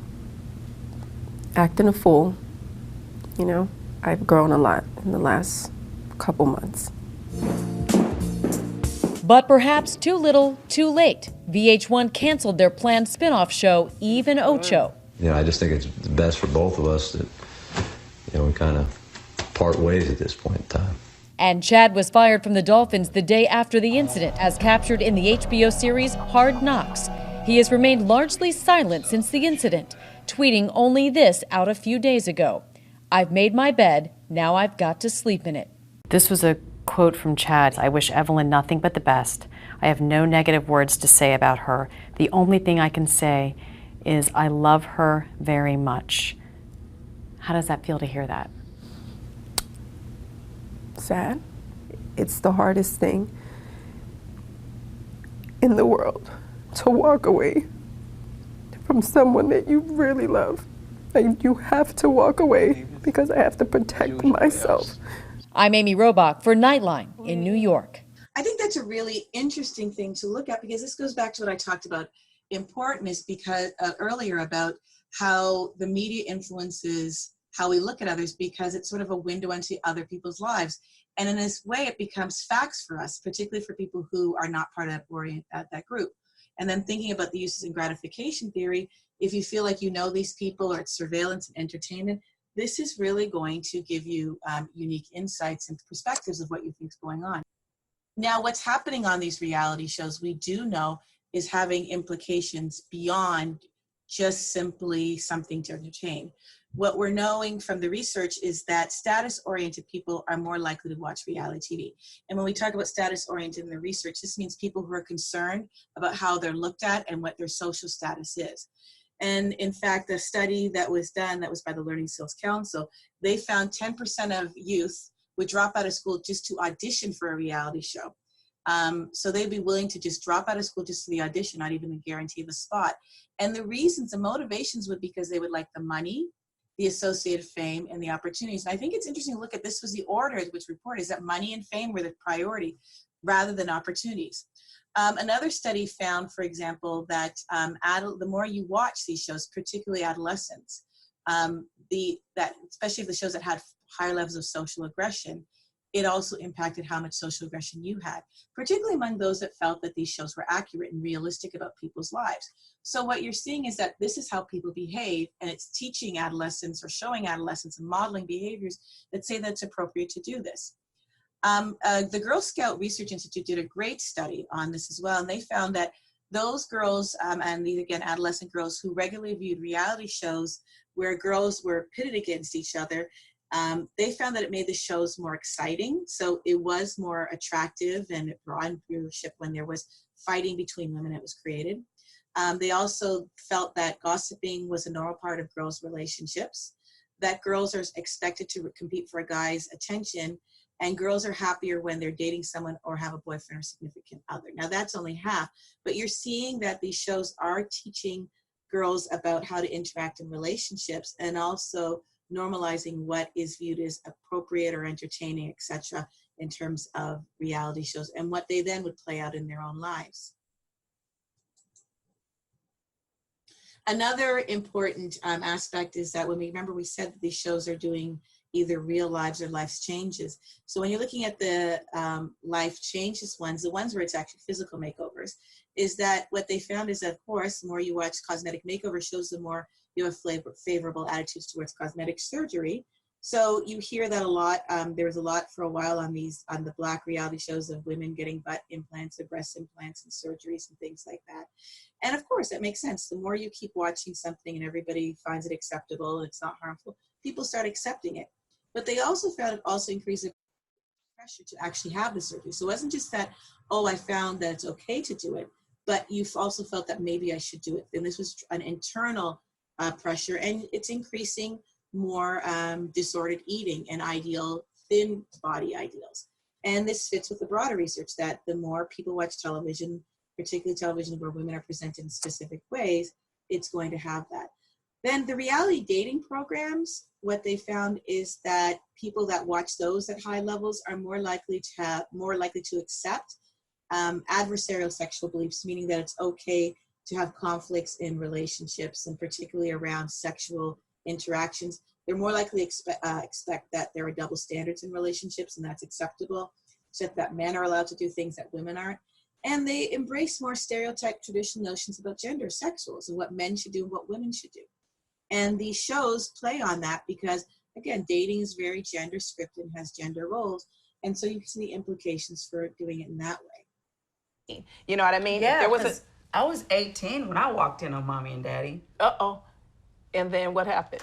acting a fool. You know, I've grown a lot in the last couple months. But perhaps too little, too late. VH1 canceled their planned spin-off show, Eve and Ocho. I just think it's best for both of us that, we kind of part ways at this point in time. And Chad was fired from the Dolphins the day after the incident, as captured in the HBO series Hard Knocks. He has remained largely silent since the incident, tweeting only this out a few days ago: "I've made my bed, now I've got to sleep in it." This was a quote from Chad. "I wish Evelyn nothing but the best. I have no negative words to say about her. The only thing I can say is I love her very much." How does that feel to hear that? Sad. It's the hardest thing in the world to walk away from someone that you really love. Like, you have to walk away because I have to protect myself. I'm Amy Robach for Nightline in New York. I think that's a really interesting thing to look at, because this goes back to what I talked about importance because earlier about how the media influences how we look at others, because it's sort of a window into other people's lives. And in this way, it becomes facts for us, particularly for people who are not part of that group. And then thinking about the uses and gratification theory, if you feel like you know these people, or it's surveillance and entertainment, this is really going to give you unique insights and perspectives of what you think is going on. Now, what's happening on these reality shows, we do know, is having implications beyond just simply something to entertain. What we're knowing from the research is that status-oriented people are more likely to watch reality TV. And when we talk about status-oriented in the research, this means people who are concerned about how they're looked at and what their social status is. And in fact, a study that was done, that was by the Learning Skills Council, they found 10% of youth would drop out of school just to audition for a reality show. So they'd be willing to just drop out of school just for the audition, not even the guarantee of a spot. And the reasons, the motivations would be because they would like the money, the associated fame, and the opportunities. And I think it's interesting to look at, this was the order which reported, is that money and fame were the priority rather than opportunities. Another study found, for example, that the more you watch these shows, particularly adolescents, especially the shows that had higher levels of social aggression, it also impacted how much social aggression you had, particularly among those that felt that these shows were accurate and realistic about people's lives. So what you're seeing is that this is how people behave, and it's teaching adolescents or showing adolescents and modeling behaviors that say that it's appropriate to do this. The Girl Scout Research Institute did a great study on this as well, and they found that those girls, and these again adolescent girls, who regularly viewed reality shows where girls were pitted against each other, they found that it made the shows more exciting. So it was more attractive, and it brought in viewership when there was fighting between women that was created. They also felt that gossiping was a normal part of girls' relationships, that girls are expected to compete for a guy's attention, and girls are happier when they're dating someone or have a boyfriend or significant other. Now that's only half, but you're seeing that these shows are teaching girls about how to interact in relationships and also normalizing what is viewed as appropriate or entertaining, etc., in terms of reality shows and what they then would play out in their own lives. Another important aspect is that when we said that these shows are doing either real lives or life changes. So when you're looking at the life changes ones, the ones where it's actually physical makeovers, is that what they found is that, of course, the more you watch cosmetic makeover shows, the more you have favorable attitudes towards cosmetic surgery. So you hear that a lot. There was a lot for a while on the Black reality shows of women getting butt implants or breast implants and surgeries and things like that. And of course, that makes sense. The more you keep watching something and everybody finds it acceptable and it's not harmful, people start accepting it. But they also found it also increased the pressure to actually have the surgery. So it wasn't just that, oh, I found that it's okay to do it, but you've also felt that maybe I should do it. And this was an internal pressure, and it's increasing more disordered eating and ideal thin body ideals. And this fits with the broader research that the more people watch television, particularly television where women are presented in specific ways, it's going to have that. Then the reality dating programs, what they found is that people that watch those at high levels are more likely to accept adversarial sexual beliefs, meaning that it's okay to have conflicts in relationships and particularly around sexual interactions. They're more likely expect that there are double standards in relationships and that's acceptable, except that men are allowed to do things that women aren't. And they embrace more stereotyped traditional notions about gender, sex roles, and what men should do and what women should do. And these shows play on that because, again, dating is very gender scripted and has gender roles. And so you can see the implications for doing it in that way. You know what I mean? Yeah, there was I was 18 when I walked in on Mommy and Daddy. Uh-oh. And then what happened?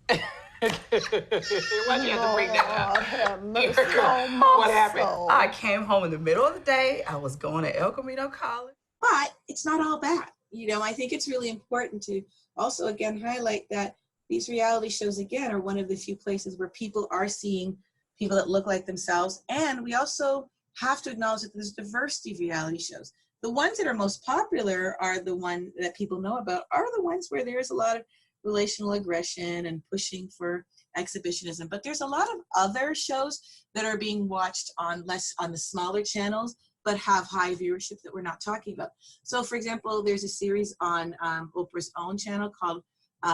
Why'd you have to bring that up? What happened? I came home in the middle of the day. I was going to El Camino College. But it's not all bad. You know, I think it's really important to also, again, highlight that these reality shows, again, are one of the few places where people are seeing people that look like themselves. And we also have to acknowledge that there's diversity of reality shows. The ones that are most popular are the ones that people know about, are the ones where there's a lot of relational aggression and pushing for exhibitionism. But there's a lot of other shows that are being watched on the smaller channels, but have high viewership that we're not talking about. So for example, there's a series on Oprah's own channel called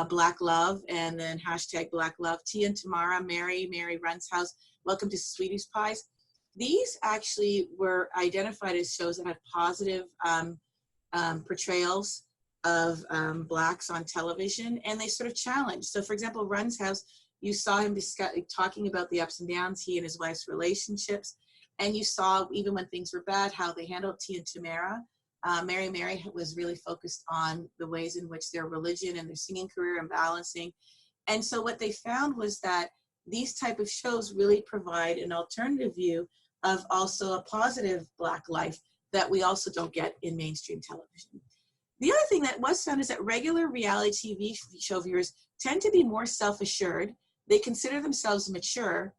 Black Love, and then hashtag Black Love. Tia and Tamara, Mary runs house, Welcome to Sweeties Pies. These actually were identified as shows that had positive portrayals of Blacks on television, and they sort of challenged. So for example, Run's House, you saw him talking about the ups and downs, he and his wife's relationships, and you saw even when things were bad, how they handled Tia and Tamara. Mary was really focused on the ways in which their religion and their singing career and balancing. And so what they found was that these type of shows really provide an alternative view of also a positive Black life that we also don't get in mainstream television. The other thing that was found is that regular reality TV show viewers tend to be more self-assured. They consider themselves mature.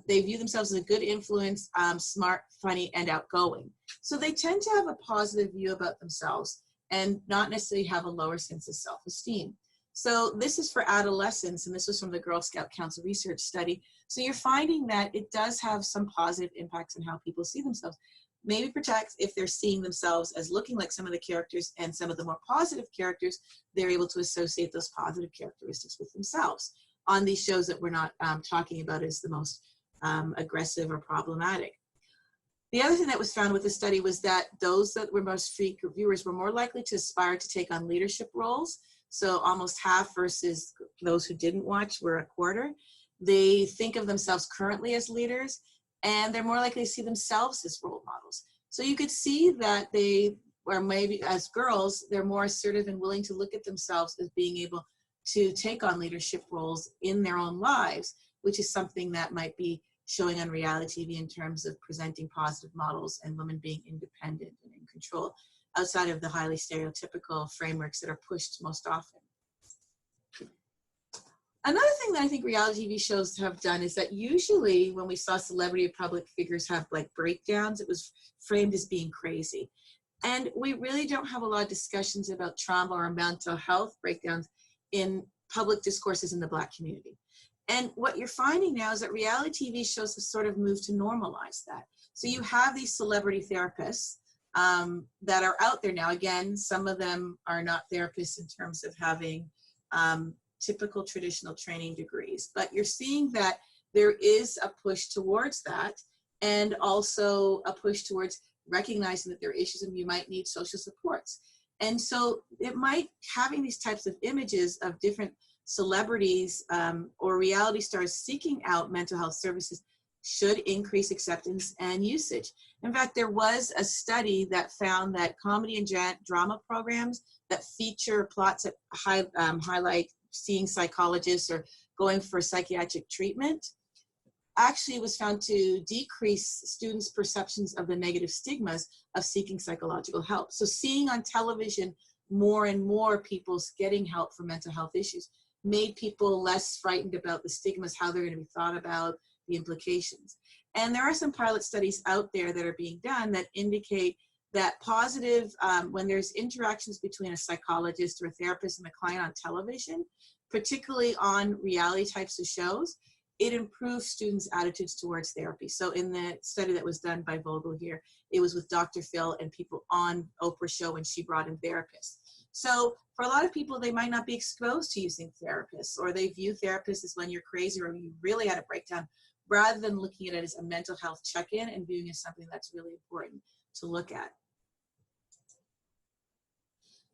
They view themselves as a good influence, smart, funny, and outgoing. So they tend to have a positive view about themselves and not necessarily have a lower sense of self-esteem. So this is for adolescents, and this was from the Girl Scout Council research study. So you're finding that it does have some positive impacts on how people see themselves. Maybe protects if they're seeing themselves as looking like some of the characters and some of the more positive characters, they're able to associate those positive characteristics with themselves on these shows that we're not talking about as the most aggressive or problematic. The other thing that was found with the study was that those that were most frequent viewers were more likely to aspire to take on leadership roles. So almost half versus those who didn't watch were a quarter. They think of themselves currently as leaders, and they're more likely to see themselves as role models. So you could see that they, or maybe as girls, they're more assertive and willing to look at themselves as being able to take on leadership roles in their own lives, which is something that might be showing on reality TV in terms of presenting positive models and women being independent and in control. outside of the highly stereotypical frameworks that are pushed most often. Another thing that I think reality TV shows have done is that usually when we saw celebrity or public figures have like breakdowns, it was framed as being crazy. And we really don't have a lot of discussions about trauma or mental health breakdowns in public discourses in the Black community. And what you're finding now is that reality TV shows have sort of moved to normalize that. So you have these celebrity therapists that are out there now. Again, some of them are not therapists in terms of having typical traditional training degrees, but you're seeing that there is a push towards that, and also a push towards recognizing that there are issues and you might need social supports. And so it might, having these types of images of different celebrities or reality stars seeking out mental health services should increase acceptance and usage. In fact, there was a study that found that comedy and drama programs that feature plots that highlight seeing psychologists or going for psychiatric treatment actually was found to decrease students' perceptions of the negative stigmas of seeking psychological help. So seeing on television more and more people getting help for mental health issues made people less frightened about the stigmas, how they're going to be thought about, the implications. And there are some pilot studies out there that are being done that indicate that positive, when there's interactions between a psychologist or a therapist and a client on television, particularly on reality types of shows, it improves students' attitudes towards therapy. So in the study that was done by Vogel here, it was with Dr. Phil and people on Oprah's show when she brought in therapists. So for a lot of people, they might not be exposed to using therapists, or they view therapists as when you're crazy or you really had a breakdown, rather than looking at it as a mental health check-in and viewing it as something that's really important to look at.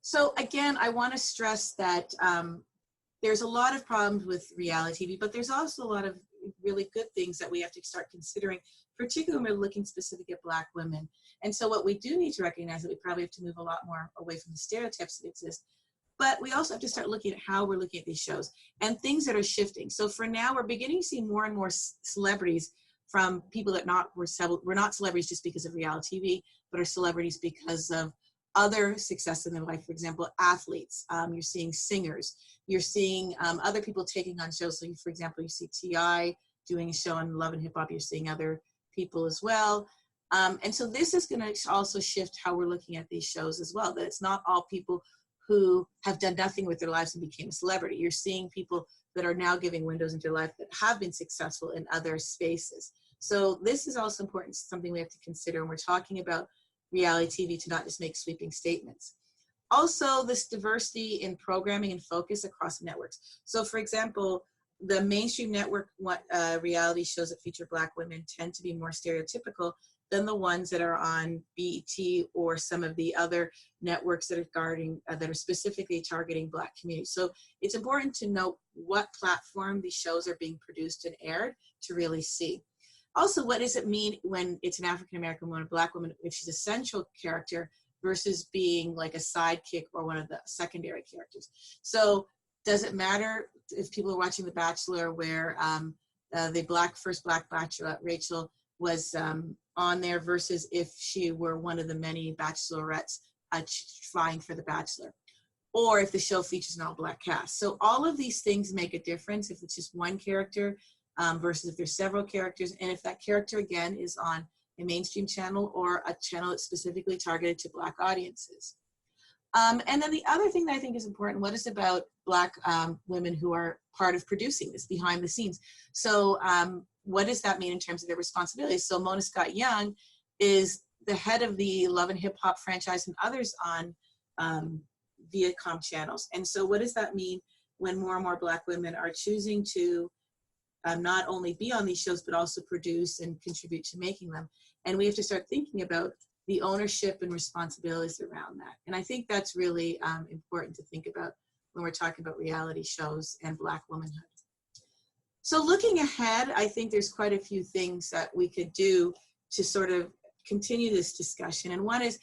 So again, I want to stress that there's a lot of problems with reality TV, but there's also a lot of really good things that we have to start considering, particularly when we're looking specifically at Black women. And so what we do need to recognize that we probably have to move a lot more away from the stereotypes that exist, but we also have to start looking at how we're looking at these shows and things that are shifting. So for now, we're beginning to see more and more celebrities from people that were not celebrities just because of reality TV, but are celebrities because of other success in their life. For example, athletes, you're seeing singers, you're seeing other people taking on shows. So for example, you see T.I. doing a show on Love and Hip Hop, you're seeing other people as well. And so this is gonna also shift how we're looking at these shows as well, that it's not all people who have done nothing with their lives and became a celebrity. You're seeing people that are now giving windows into their life that have been successful in other spaces. So this is also important, something we have to consider when we're talking about reality TV, to not just make sweeping statements. Also, this diversity in programming and focus across networks. So for example, the mainstream network reality shows that feature Black women tend to be more stereotypical than the ones that are on BET or some of the other networks that are specifically targeting Black communities. So it's important to note what platform these shows are being produced and aired to really see. Also, what does it mean when it's an African-American woman, a Black woman, if she's a central character versus being like a sidekick or one of the secondary characters? So does it matter if people are watching The Bachelor where the first Black Bachelorette, Rachel, was on there versus if she were one of the many bachelorettes vying for The Bachelor? Or if the show features an all-Black cast. So all of these things make a difference if it's just one character versus if there's several characters, and if that character again is on a mainstream channel or a channel that's specifically targeted to Black audiences. And then the other thing that I think is important, what is about Black women who are part of producing this behind the scenes? So what does that mean in terms of their responsibilities? So Mona Scott Young is the head of the Love and Hip Hop franchise and others on Viacom channels. And so what does that mean when more and more Black women are choosing to not only be on these shows, but also produce and contribute to making them? And we have to start thinking about the ownership and responsibilities around that. And I think that's really important to think about when we're talking about reality shows and Black womanhood. So looking ahead, I think there's quite a few things that we could do to sort of continue this discussion. And one is,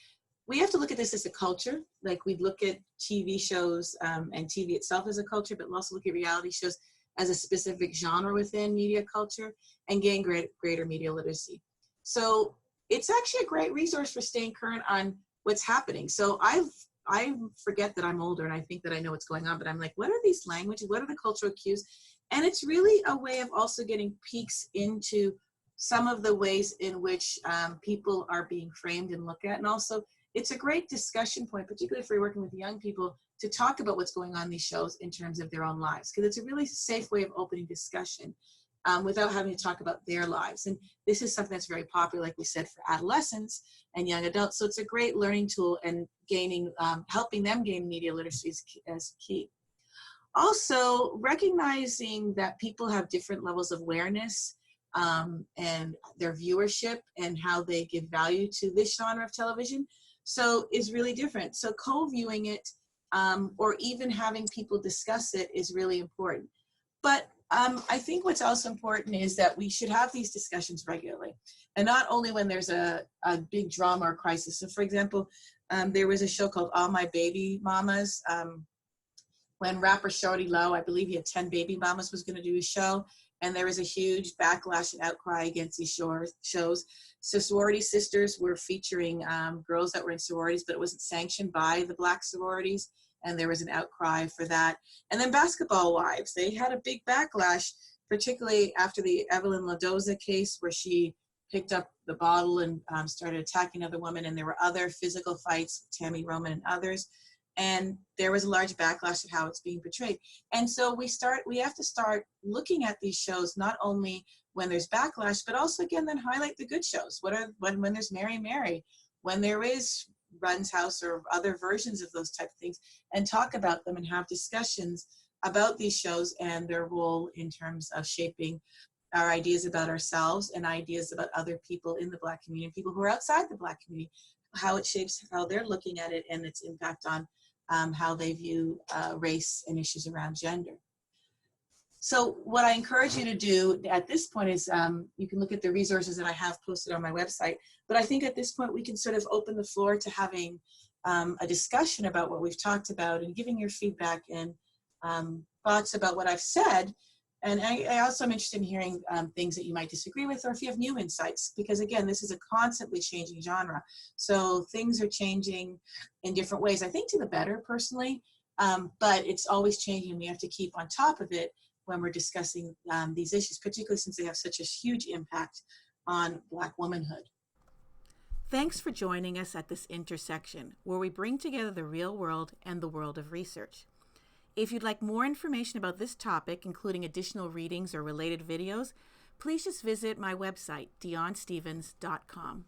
we have to look at this as a culture, like we look at TV shows and TV itself as a culture, but we'll also look at reality shows as a specific genre within media culture, and gain greater media literacy. So it's actually a great resource for staying current on what's happening. So I forget that I'm older and I think that I know what's going on, but I'm like, what are these languages? What are the cultural cues? And it's really a way of also getting peeks into some of the ways in which people are being framed and looked at. And also, it's a great discussion point, particularly if you're working with young people, to talk about what's going on in these shows in terms of their own lives, because it's a really safe way of opening discussion without having to talk about their lives. And this is something that's very popular, like we said, for adolescents and young adults. So it's a great learning tool, and gaining, helping them gain media literacy is key. Also, recognizing that people have different levels of awareness and their viewership and how they give value to this genre of television, so is really different. So co-viewing it or even having people discuss it is really important. But I think what's also important is that we should have these discussions regularly, and not only when there's a big drama or crisis. So for example, there was a show called All My Baby Mamas, when rapper Shawty Low, I believe he had 10 baby mamas, was going to do a show, and there was a huge backlash and outcry against these shows. So sorority sisters were featuring girls that were in sororities, but it wasn't sanctioned by the Black sororities, and there was an outcry for that. And then Basketball Wives, they had a big backlash, particularly after the Evelyn Ladoza case, where she picked up the bottle and started attacking other women, and there were other physical fights, Tammy Roman and others. And there was a large backlash of how it's being portrayed. And so we have to start looking at these shows, not only when there's backlash, but also again, then highlight the good shows. When there's Mary Mary, when there is Run's House or other versions of those type of things, and talk about them and have discussions about these shows and their role in terms of shaping our ideas about ourselves and ideas about other people in the Black community, people who are outside the Black community, how it shapes how they're looking at it and its impact on how they view race and issues around gender. So what I encourage you to do at this point is you can look at the resources that I have posted on my website, but I think at this point we can sort of open the floor to having a discussion about what we've talked about and giving your feedback and thoughts about what I've said. And I also am interested in hearing things that you might disagree with, or if you have new insights, because again, this is a constantly changing genre. So things are changing in different ways, I think to the better personally, but it's always changing. We have to keep on top of it when we're discussing these issues, particularly since they have such a huge impact on Black womanhood. Thanks for joining us at this intersection, where we bring together the real world and the world of research. If you'd like more information about this topic, including additional readings or related videos, please just visit my website, dionstevens.com.